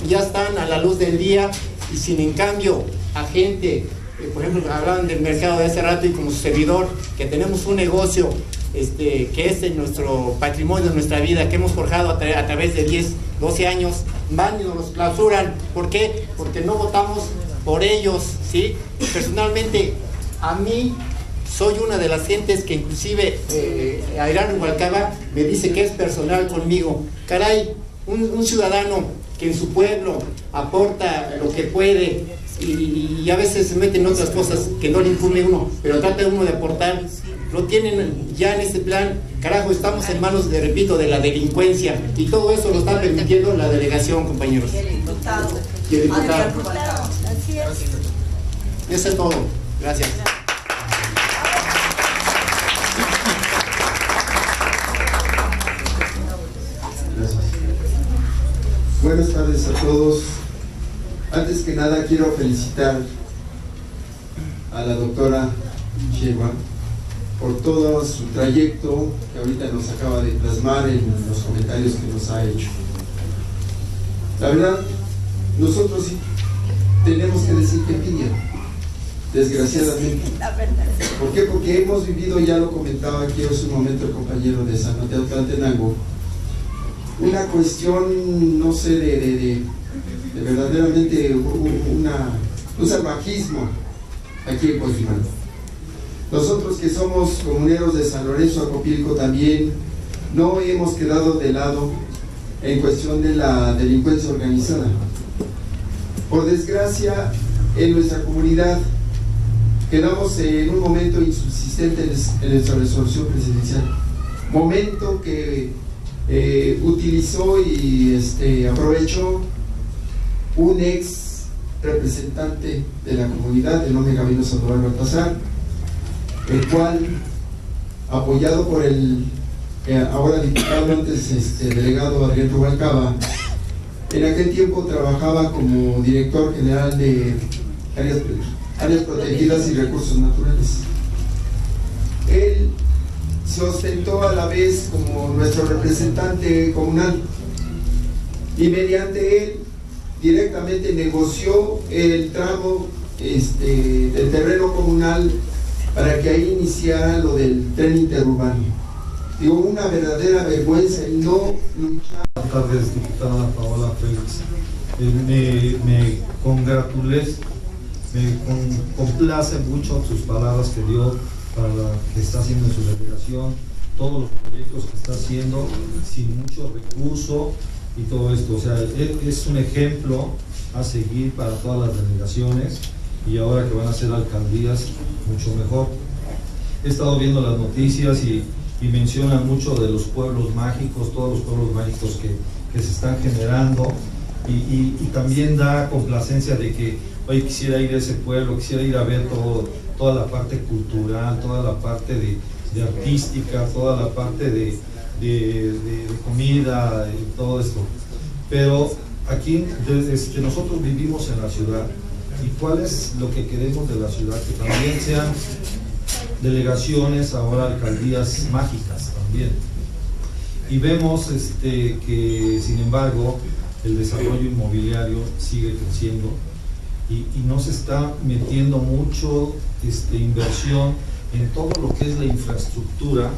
ya están a la luz del día y sin en cambio a gente. Por ejemplo, hablaban del mercado de hace rato y como su servidor, que tenemos un negocio que es en nuestro patrimonio, en nuestra vida, que hemos forjado a través de 10, 12 años, van y nos los clausuran. ¿Por qué? Porque no votamos por ellos, ¿sí? Personalmente, a mí soy una de las gentes que inclusive Ayrán Rubalcaba me dice que es personal conmigo. Caray, un ciudadano que en su pueblo aporta lo que puede y a veces se meten en otras cosas que no le incumbe uno, pero trata uno de aportar, lo tienen ya en este plan. Carajo, estamos en manos, repito, de la delincuencia, y todo eso lo está permitiendo la delegación, compañeros. Y el diputado. Y el diputado. Así es. Eso es todo. Gracias. Gracias. Buenas tardes a todos. Antes que nada quiero felicitar a la doctora Sheinbaum por todo su trayecto que ahorita nos acaba de plasmar en los comentarios que nos ha hecho. La verdad, nosotros sí tenemos que decir que envidia, desgraciadamente. ¿Por qué? Porque hemos vivido, ya lo comentaba aquí hace un momento el compañero de San Mateo Tlaltenango, una cuestión, no sé, de verdaderamente un salvajismo aquí en Coajimalpa. Nosotros que somos comuneros de San Lorenzo Acopilco también no hemos quedado de lado en cuestión de la delincuencia organizada. Por desgracia, en nuestra comunidad quedamos en un momento insubsistente en nuestra resolución presidencial, momento que utilizó y aprovechó un ex representante de la comunidad, el nombre Gabino Sandoval Baltasar, el cual, apoyado por el ahora diputado, antes delegado Adrián Rubalcaba, en aquel tiempo trabajaba como director general de áreas protegidas y recursos naturales. Él se ostentó a la vez como nuestro representante comunal y mediante él directamente negoció el tramo del terreno comunal para que ahí iniciara lo del tren interurbano. Digo, una verdadera vergüenza y no luchar. Buenas tardes, diputada Paola Félix. Me complace mucho sus palabras que dio para lo que está haciendo en su delegación, todos los proyectos que está haciendo sin mucho recurso y todo esto. O sea, es un ejemplo a seguir para todas las delegaciones, y ahora que van a ser alcaldías, mucho mejor. He estado viendo las noticias y mencionan mucho de los pueblos mágicos, todos los pueblos mágicos que se están generando, y también da complacencia de que hoy quisiera ir a ese pueblo, quisiera ir a ver toda la parte cultural, toda la parte de artística, toda la parte de comida y todo esto. Pero aquí nosotros vivimos en la ciudad, y cuál es lo que queremos de la ciudad, que también sean delegaciones, ahora alcaldías mágicas también. Y vemos que sin embargo el desarrollo inmobiliario sigue creciendo y no se está metiendo mucho inversión en todo lo que es la infraestructura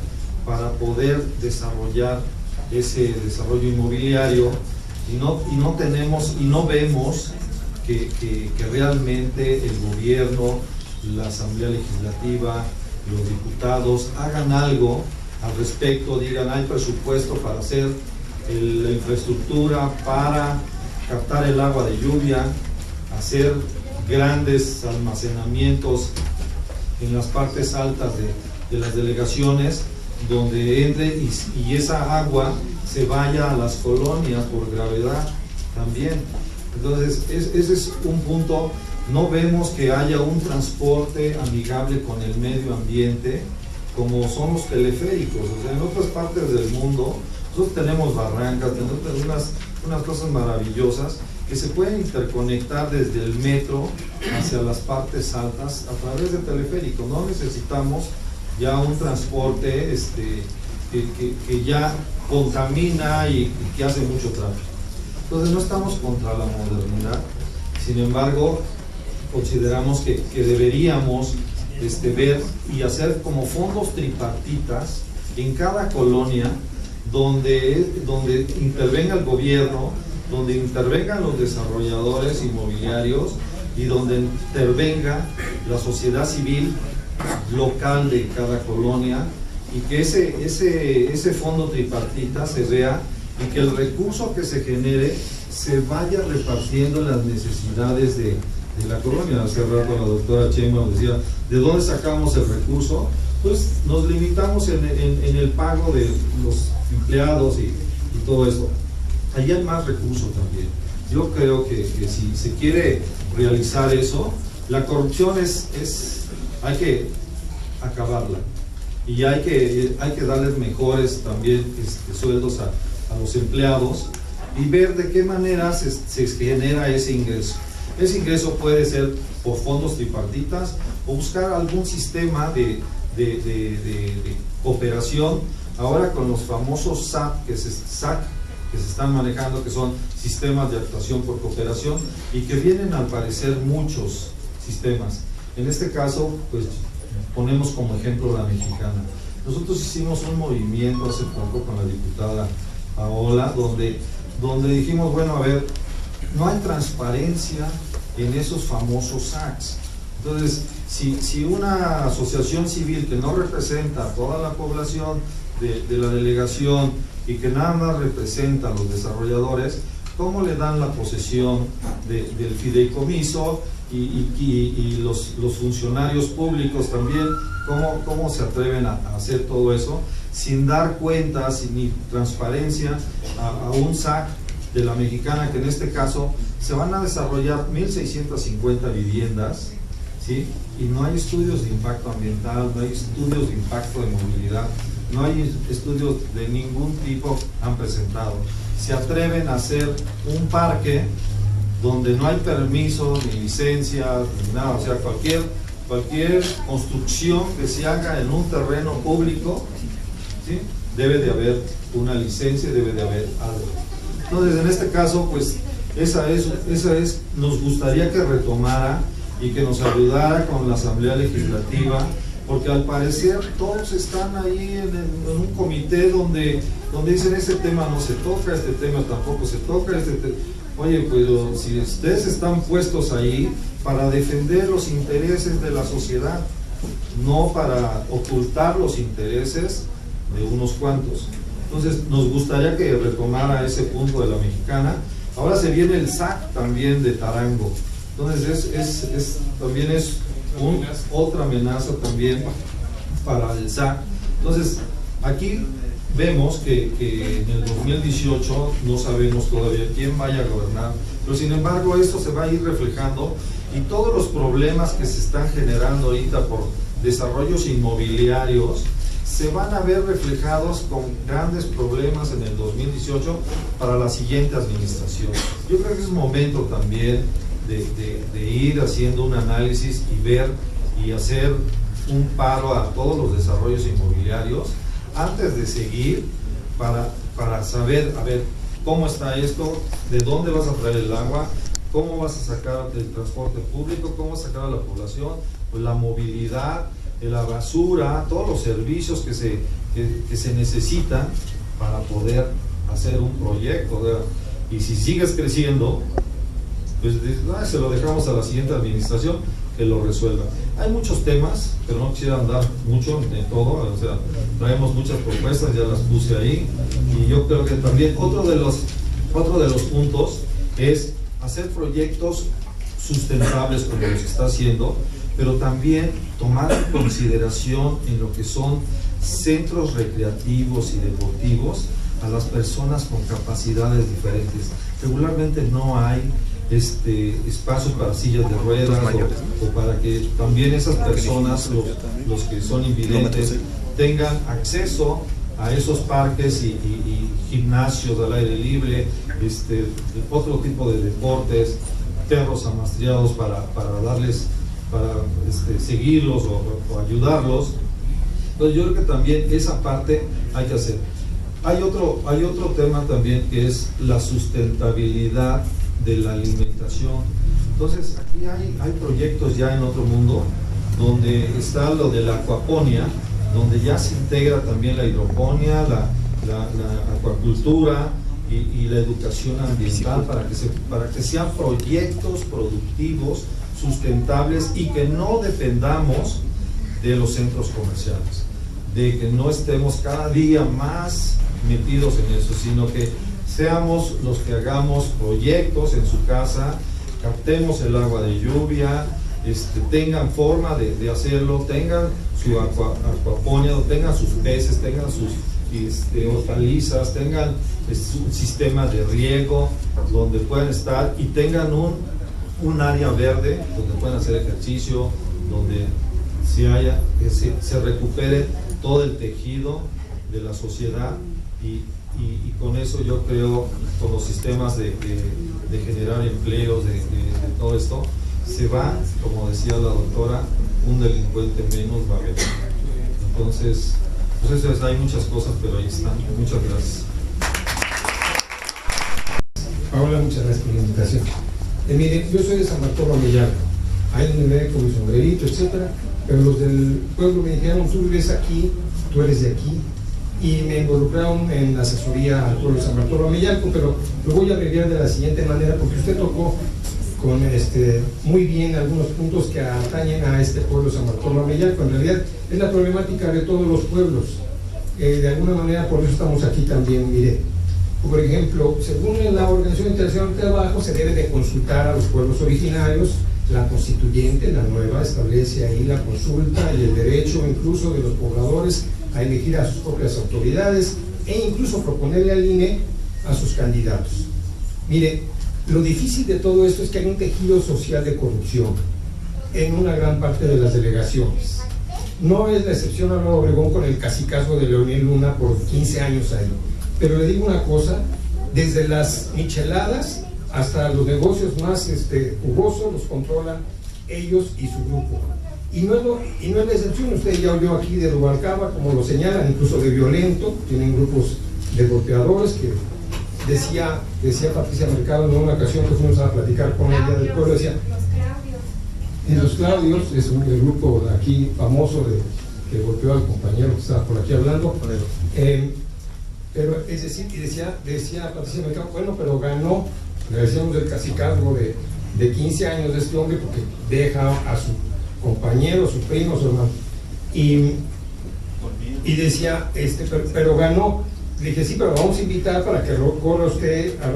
para poder desarrollar ese desarrollo inmobiliario, y no tenemos y no vemos que realmente el gobierno, la Asamblea Legislativa, los diputados hagan algo al respecto, digan hay presupuesto para hacer la infraestructura para captar el agua de lluvia, hacer grandes almacenamientos en las partes altas de las delegaciones, donde entre y esa agua se vaya a las colonias por gravedad también. Entonces ese es un punto. No vemos que haya un transporte amigable con el medio ambiente como son los teleféricos. O sea, en otras partes del mundo nosotros tenemos barrancas, tenemos unas cosas maravillosas que se pueden interconectar desde el metro hacia las partes altas a través del teleférico. No necesitamos ya un transporte que ya contamina y que hace mucho tráfico. Entonces no estamos contra la modernidad, sin embargo consideramos que deberíamos ver y hacer como fondos tripartitas en cada colonia donde intervenga el gobierno, donde intervengan los desarrolladores inmobiliarios y donde intervenga la sociedad civil local de cada colonia, y que ese fondo tripartita se vea y que el recurso que se genere se vaya repartiendo las necesidades de la colonia. Hace rato la doctora Chema nos decía, ¿de dónde sacamos el recurso? Pues nos limitamos en el pago de los empleados y todo eso. Allí hay más recursos también. Yo creo que si se quiere realizar eso, la corrupción hay que acabarla, y hay que darles mejores también sueldos a los empleados, y ver de qué manera se genera ese ingreso. Ese ingreso puede ser por fondos tripartitas o buscar algún sistema de cooperación. Ahora con los famosos SAC que se están manejando, que son sistemas de actuación por cooperación, y que vienen al parecer muchos sistemas. En este caso, pues ponemos como ejemplo la mexicana. Nosotros hicimos un movimiento hace poco con la diputada Paola, donde dijimos, bueno, a ver, no hay transparencia en esos famosos SACs. Entonces, si una asociación civil que no representa a toda la población de la delegación y que nada más representa a los desarrolladores, ¿cómo le dan la posesión del fideicomiso? Y los funcionarios públicos también, ¿cómo se atreven a hacer todo eso sin dar cuentas ni transparencia a un SAC de la mexicana, que en este caso se van a desarrollar 1.650 viviendas, ¿sí? Y no hay estudios de impacto ambiental, no hay estudios de impacto de movilidad, no hay estudios de ningún tipo han presentado. Se atreven a hacer un parque donde no hay permiso, ni licencia, ni nada, o sea, cualquier construcción que se haga en un terreno público, ¿sí? Debe de haber una licencia, debe de haber algo. Entonces, en este caso, pues, esa es, nos gustaría que retomara y que nos ayudara con la Asamblea Legislativa, porque al parecer todos están ahí en un comité donde dicen, este tema no se toca, este tema tampoco se toca, oye, pero si ustedes están puestos ahí para defender los intereses de la sociedad, no para ocultar los intereses de unos cuantos. Entonces, nos gustaría que retomara ese punto de la mexicana. Ahora se viene el SAC también de Tarango. Entonces, también es otra amenaza también para el SAC. Entonces, aquí vemos que en el 2018 no sabemos todavía quién vaya a gobernar, pero sin embargo esto se va a ir reflejando, y todos los problemas que se están generando ahorita por desarrollos inmobiliarios se van a ver reflejados con grandes problemas en el 2018 para la siguiente administración. Yo creo que es momento también de ir haciendo un análisis y ver y hacer un paro a todos los desarrollos inmobiliarios antes de seguir, para saber, a ver, cómo está esto, de dónde vas a traer el agua, cómo vas a sacar el transporte público, cómo vas a sacar a la población, pues la movilidad, la basura, todos los servicios que se necesitan para poder hacer un proyecto, ¿verdad? Y si sigues creciendo, pues se lo dejamos a la siguiente administración que lo resuelva. Hay muchos temas, pero no quisiera andar mucho en todo, o sea, traemos muchas propuestas, ya las puse ahí, y yo creo que también otro de los puntos es hacer proyectos sustentables como lo se está haciendo, pero también tomar en consideración en lo que son centros recreativos y deportivos a las personas con capacidades diferentes. Regularmente no hay espacios para sillas de ruedas o para que también esas personas, los que son invidentes, tengan acceso a esos parques y gimnasios al aire libre, otro tipo de deportes, perros amastrillados para seguirlos o ayudarlos. Entonces yo creo que también esa parte hay que hacer. Hay otro tema también, que es la sustentabilidad de la alimentación. Entonces aquí hay proyectos ya en otro mundo, donde está lo de la acuaponía, donde ya se integra también la hidroponía, la acuacultura y la educación ambiental, para que sean proyectos productivos, sustentables, y que no dependamos de los centros comerciales, de que no estemos cada día más metidos en eso, sino que seamos los que hagamos proyectos en su casa, captemos el agua de lluvia, tengan forma de hacerlo, tengan su acuaponía, tengan sus peces, tengan sus hortalizas, tengan un sistema de riego donde puedan estar y tengan un área verde donde puedan hacer ejercicio, donde se recupere todo el tejido de la sociedad y con eso yo creo, con los sistemas de generar empleos, de todo esto, se va, como decía la doctora, un delincuente menos va a haber. Entonces, pues eso es, hay muchas cosas, pero ahí están. Muchas gracias. Paola, muchas gracias por la invitación. Miren, yo soy de San Bartolo Mellado, ahí donde me ve con mi sombrerito, etcétera, pero los del pueblo me dijeron, tú vives aquí, tú eres de aquí, y me involucraron en la asesoría al pueblo de San Bartolo Mellado, pero lo voy a abreviar de la siguiente manera, porque usted tocó con muy bien algunos puntos que atañen a este pueblo de San Bartolo Mellado. En realidad es la problemática de todos los pueblos, de alguna manera por eso estamos aquí también. Mire, por ejemplo, según la Organización Internacional del Trabajo, se debe de consultar a los pueblos originarios. La constituyente, la nueva, establece ahí la consulta y el derecho incluso de los pobladores a elegir a sus propias autoridades e incluso proponerle al INE a sus candidatos. Mire, lo difícil de todo esto es que hay un tejido social de corrupción en una gran parte de las delegaciones. No es la excepción a Álvaro Obregón con el cacicazgo de Leonel Luna por 15 años ahí. Pero le digo una cosa, desde las micheladas hasta los negocios más jugosos los controlan ellos y su grupo. Y no es la excepción, usted ya oyó aquí de Rubalcaba, como lo señalan, incluso de Violento, tienen grupos de golpeadores que decía Patricia Mercado en una ocasión que fuimos a platicar con ella del pueblo, decía, los Claudios es el grupo de aquí famoso que golpeó al compañero que estaba por aquí hablando, pero es decir, y decía Patricia Mercado, bueno, pero ganó, le decíamos el cacicazgo de 15 años de este hombre porque deja a su compañero, su primo, su hermano, y decía, pero ganó. Le dije, sí, pero vamos a invitar para que corra usted a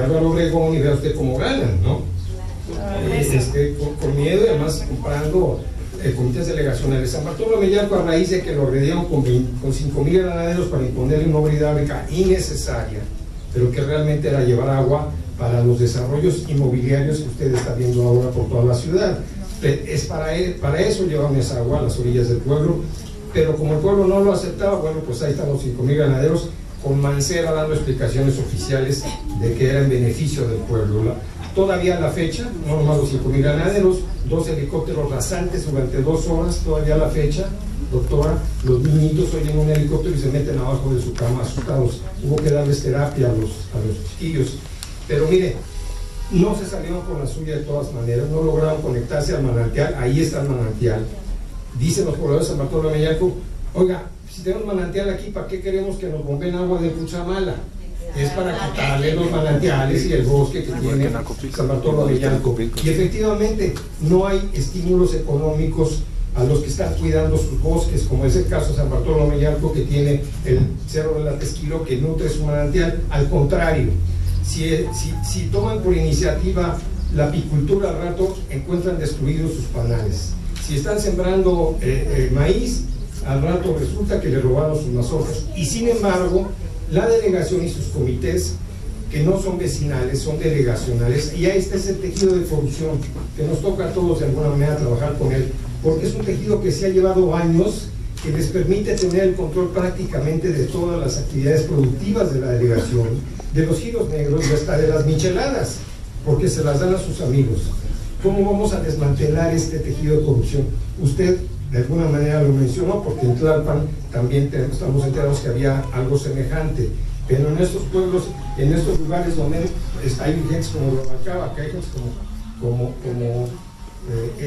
Álvaro Obregón y vea usted cómo ganan, ¿no? Con miedo y además comprando comités delegacionales. San Bartolo Mellado, a raíz de que lo agredieron con 5,000 granaderos para imponerle una obra hidráulica innecesaria, pero que realmente era llevar agua para los desarrollos inmobiliarios que usted está viendo ahora por toda la ciudad. Es para eso llevan esa agua a las orillas del pueblo, pero como el pueblo no lo aceptaba, bueno, pues ahí están los 5,000 ganaderos con Mancera dando explicaciones oficiales de que era en beneficio del pueblo. Todavía a la fecha, no nomás los 5,000 ganaderos, 2 helicópteros rasantes durante 2 horas, todavía a la fecha, doctora, los niñitos oyen un helicóptero y se meten abajo de su cama asustados. Hubo que darles terapia a los chiquillos. Pero mire, no se salieron con la suya de todas maneras, no lograron conectarse al manantial, ahí está el manantial. Dicen los pobladores de San Bartolo Mellado, oiga, si tenemos manantial aquí, ¿para qué queremos que nos bomben agua de Cuchamala? Es para quitarle los manantiales y el bosque que tiene San Bartolo Mellado. Y efectivamente no hay estímulos económicos a los que están cuidando sus bosques, como es el caso de San Bartolo Mellado, que tiene el Cerro de la Tesquilo que nutre su manantial. Al contrario, si toman por iniciativa la apicultura, al rato encuentran destruidos sus panales. Si están sembrando maíz, al rato resulta que le robaron sus mazorcas. Y sin embargo, la delegación y sus comités, que no son vecinales, son delegacionales, y ahí está ese tejido de corrupción que nos toca a todos de alguna manera trabajar con él, porque es un tejido que se ha llevado años, que les permite tener el control prácticamente de todas las actividades productivas de la delegación, de los giros negros y hasta de las micheladas, porque se las dan a sus amigos. ¿Cómo vamos a desmantelar este tejido de corrupción? Usted de alguna manera lo mencionó, porque en Tlalpan también estamos enterados que había algo semejante, pero en estos pueblos, en estos lugares donde hay gentes como Rubalcaba, que hay gentes como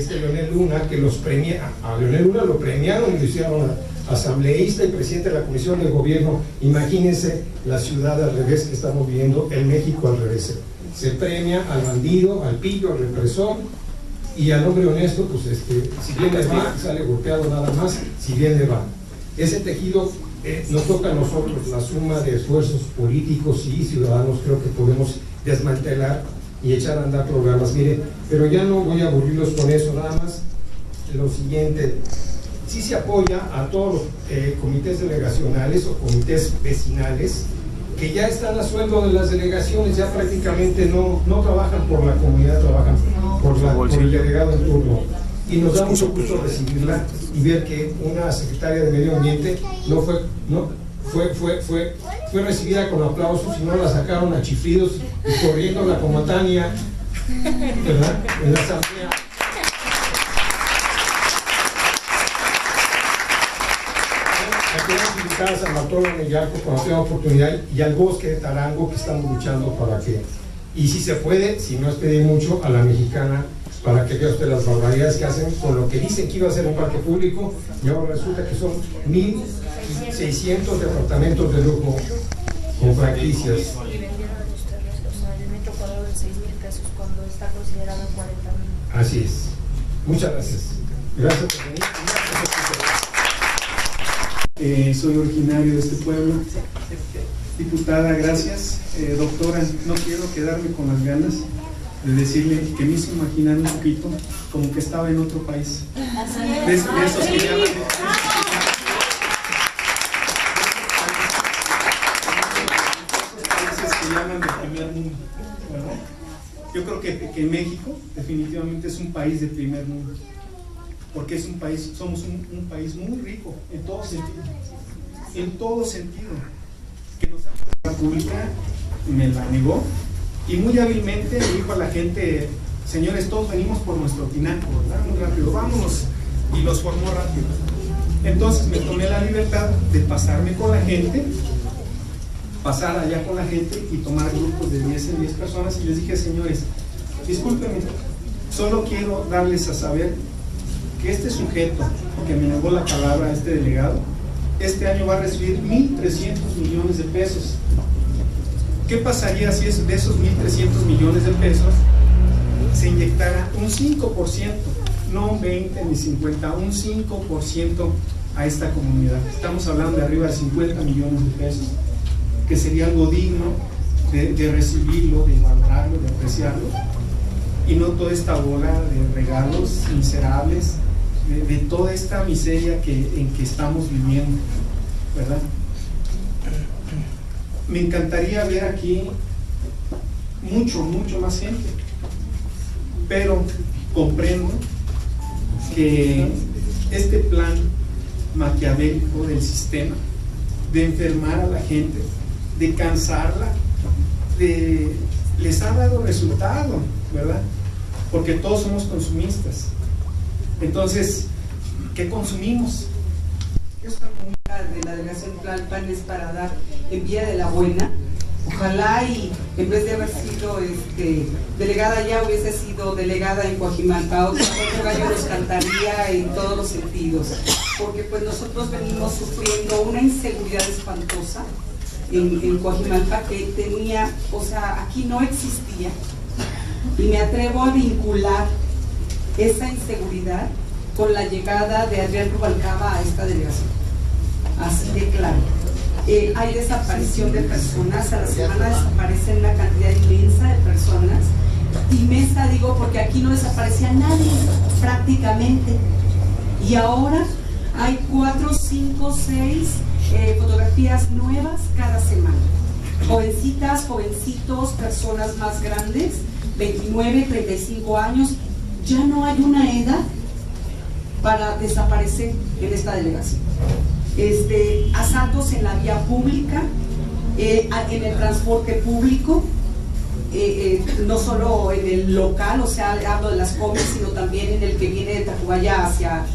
Leonel Luna, que los premia, a Leonel Luna lo premiaron y lo hicieron asambleísta y presidente de la Comisión de Gobierno. Imagínense la ciudad al revés que estamos viviendo, el México al revés. Se premia al bandido, al pillo, al represor, y al hombre honesto, pues si bien le va, sale golpeado nada más, si bien le va. Ese tejido nos toca a nosotros la suma de esfuerzos políticos y ciudadanos. Creo que podemos desmantelar y echar a andar programas. Mire, pero ya no voy a aburrirlos con eso, nada más lo siguiente: sí se apoya a todos los comités delegacionales o comités vecinales que ya están a sueldo de las delegaciones, ya prácticamente no trabajan por la comunidad, trabajan por el delegado en turno. Y nos da mucho gusto recibirla y ver que una secretaria de Medio Ambiente fue recibida con aplausos y no la sacaron a chiflidos y corriendo la como Tania, ¿verdad?, en la asamblea. Queremos invitar a San Bartolomé de Yarco cuando tenga oportunidad y al bosque de Tarango, que estamos luchando para que, y si se puede, si no es pedir mucho, a la Mexicana, para que vea usted las barbaridades que hacen con lo que dicen que iba a ser un parque público y ahora resulta que son 1.600 departamentos de lujo con franquicias. Y vendieron los terrenos, o sea, el metro cuadrado en 6,000 pesos cuando está considerado en 40,000. Así es. Muchas gracias. Gracias por venir. Soy originario de este pueblo. Diputada, gracias. Doctora, no quiero quedarme con las ganas de decirle que me hizo imaginar un poquito como que estaba en otro país. De esos que llaman de primer mundo, ¿verdad? Yo creo que México definitivamente es un país de primer mundo, porque es un país, somos un país muy rico en todo sentido, que nos ha la pública me la negó y muy hábilmente le dijo a la gente: señores, todos venimos por nuestro tinaco, ¿verdad? Muy rápido, vámonos, y los formó rápido. Entonces me tomé la libertad de pasarme con la gente, pasar allá con la gente y tomar grupos de 10 en 10 personas y les dije: señores, discúlpenme, solo quiero darles a saber que este sujeto que me negó la palabra, este delegado, este año va a recibir 1.300 millones de pesos. ¿Qué pasaría si de esos 1.300 millones de pesos se inyectara un 5%, no un 20 ni 50, un 5% a esta comunidad? Estamos hablando de arriba de 50 millones de pesos, que sería algo digno de recibirlo, de valorarlo, de apreciarlo, y no toda esta bola de regalos miserables, de toda esta miseria en que estamos viviendo, ¿verdad? Me encantaría ver aquí mucho más gente, pero comprendo que este plan maquiavélico del sistema de enfermar a la gente, de cansarla, les ha dado resultado, ¿verdad? Porque todos somos consumistas. Entonces, ¿qué consumimos? Esta comunidad de la delegación Tlalpan es para dar en vía de la buena. Ojalá y en vez de haber sido delegada ya hubiese sido delegada en Coajimalpa. Otro gallo nos cantaría en todos los sentidos, porque pues nosotros venimos sufriendo una inseguridad espantosa en Coajimalpa que tenía, o sea, aquí no existía, y me atrevo a vincular esa inseguridad con la llegada de Adrián Rubalcaba a esta delegación. Así de claro. Hay desaparición de personas, a la semana desaparecen una cantidad inmensa de personas. Inmensa digo porque aquí no desaparecía nadie prácticamente. Y ahora hay 4, 5, 6 fotografías nuevas cada semana. Jovencitas, jovencitos, personas más grandes, 29, 35 años. Ya no hay una edad para desaparecer en esta delegación. Asaltos en la vía pública, en el transporte público, no solo en el local, o sea, hablo de las comes, sino también en el que viene de Tacubaya hacia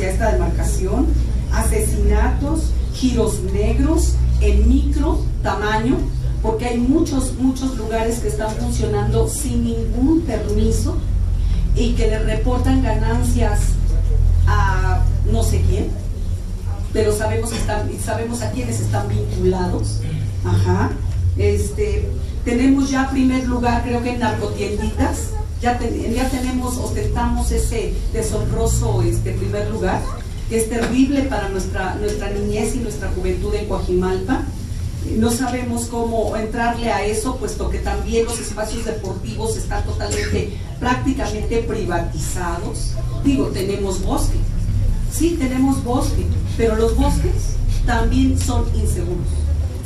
esta demarcación, asesinatos, giros negros en micro tamaño, porque hay muchos lugares que están funcionando sin ningún permiso y que le reportan ganancias a no sé quién, pero sabemos a quiénes están vinculados. Ajá. Tenemos ya primer lugar, creo que en narcotienditas, ya ostentamos ese deshonroso primer lugar. que es terrible para nuestra niñez y nuestra juventud en Coajimalpa. No sabemos cómo entrarle a eso, puesto que también los espacios deportivos están totalmente, prácticamente privatizados. Digo, tenemos bosque, sí tenemos bosque, pero los bosques también son inseguros.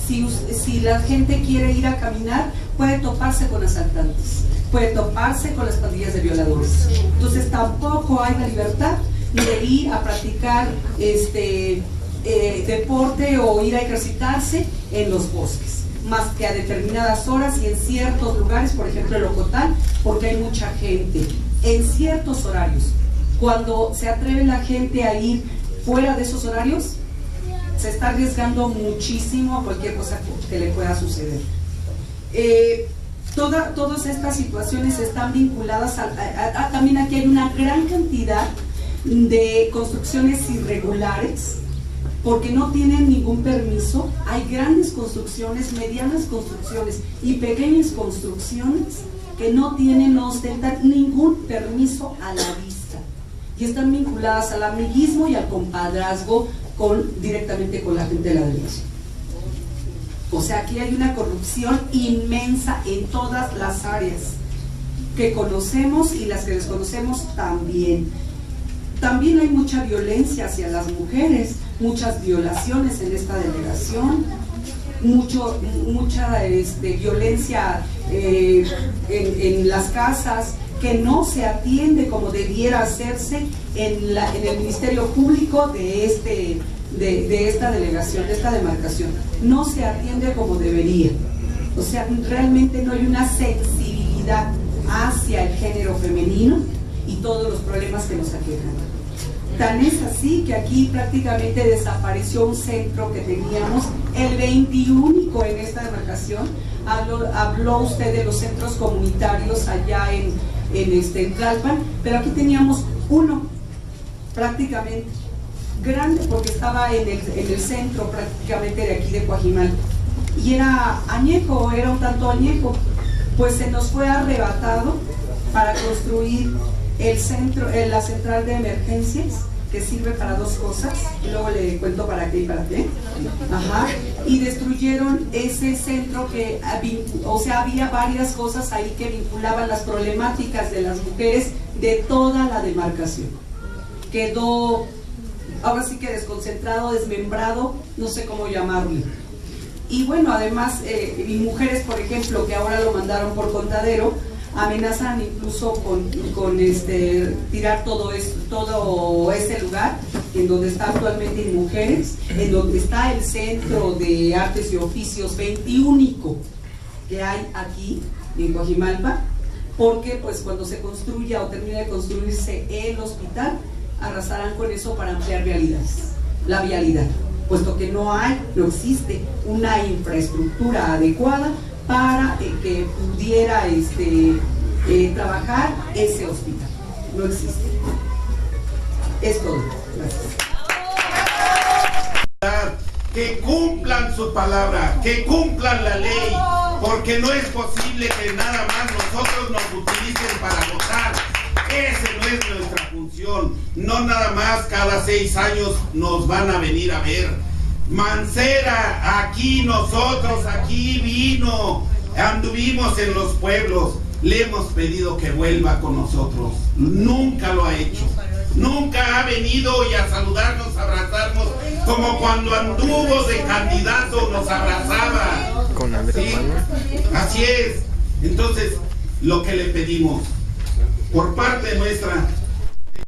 Si la gente quiere ir a caminar, puede toparse con asaltantes, puede toparse con las pandillas de violadores. Entonces tampoco hay la libertad ni de ir a practicar deporte o ir a ejercitarse en los bosques, más que a determinadas horas y en ciertos lugares, por ejemplo el Ocotal, porque hay mucha gente en ciertos horarios. Cuando se atreve la gente a ir fuera de esos horarios, se está arriesgando muchísimo a cualquier cosa que le pueda suceder. Todas estas situaciones están vinculadas también aquí hay una gran cantidad de construcciones irregulares, porque no tienen ningún permiso. Hay grandes construcciones, medianas construcciones y pequeñas construcciones que no tienen, no ostentan ningún permiso a la vista, y están vinculadas al amiguismo y al compadrazgo directamente con la gente de la delegación. O sea, aquí hay una corrupción inmensa en todas las áreas que conocemos y las que desconocemos también. También hay mucha violencia hacia las mujeres, muchas violaciones en esta delegación, mucha violencia en las casas, que no se atiende como debiera hacerse en el Ministerio Público de esta delegación, de esta demarcación. No se atiende como debería. O sea, realmente no hay una sensibilidad hacia el género femenino y todos los problemas que nos aquejan. Tan es así que aquí prácticamente desapareció un centro que teníamos, el 21 en esta demarcación. Habló usted de los centros comunitarios allá en Tlalpan, pero aquí teníamos uno prácticamente grande, porque estaba en el centro prácticamente de aquí de Coajimalpa, y era añejo, era un tanto añejo. Pues se nos fue arrebatado para construir el centro, la central de emergencias, que sirve para dos cosas, y luego le cuento para qué y para qué. Ajá. Y destruyeron ese centro que, o sea, había varias cosas ahí que vinculaban las problemáticas de las mujeres de toda la demarcación. Quedó, ahora sí que desconcentrado, desmembrado, no sé cómo llamarle. Y bueno, además, mujeres, por ejemplo, que ahora lo mandaron por Contadero, amenazan incluso con tirar todo este lugar en donde está actualmente Mujeres, en donde está el Centro de Artes y Oficios 21 que hay aquí en Coajimalpa, porque pues cuando se construya o termine de construirse el hospital, arrasarán con eso para ampliar la vialidad, puesto que no existe una infraestructura adecuada para que pudiera trabajar ese hospital. No existe. Es todo. Gracias. Que cumplan su palabra, que cumplan la ley, porque no es posible que nada más nosotros nos utilicen para votar. Esa no es nuestra función. No nada más cada 6 años nos van a venir a ver. Mancera, aquí vino, anduvimos en los pueblos, le hemos pedido que vuelva con nosotros, nunca lo ha hecho, nunca ha venido y a saludarnos, a abrazarnos, como cuando anduvo de candidato nos abrazaba. ¿Sí? Así es. Entonces, lo que le pedimos, por parte nuestra,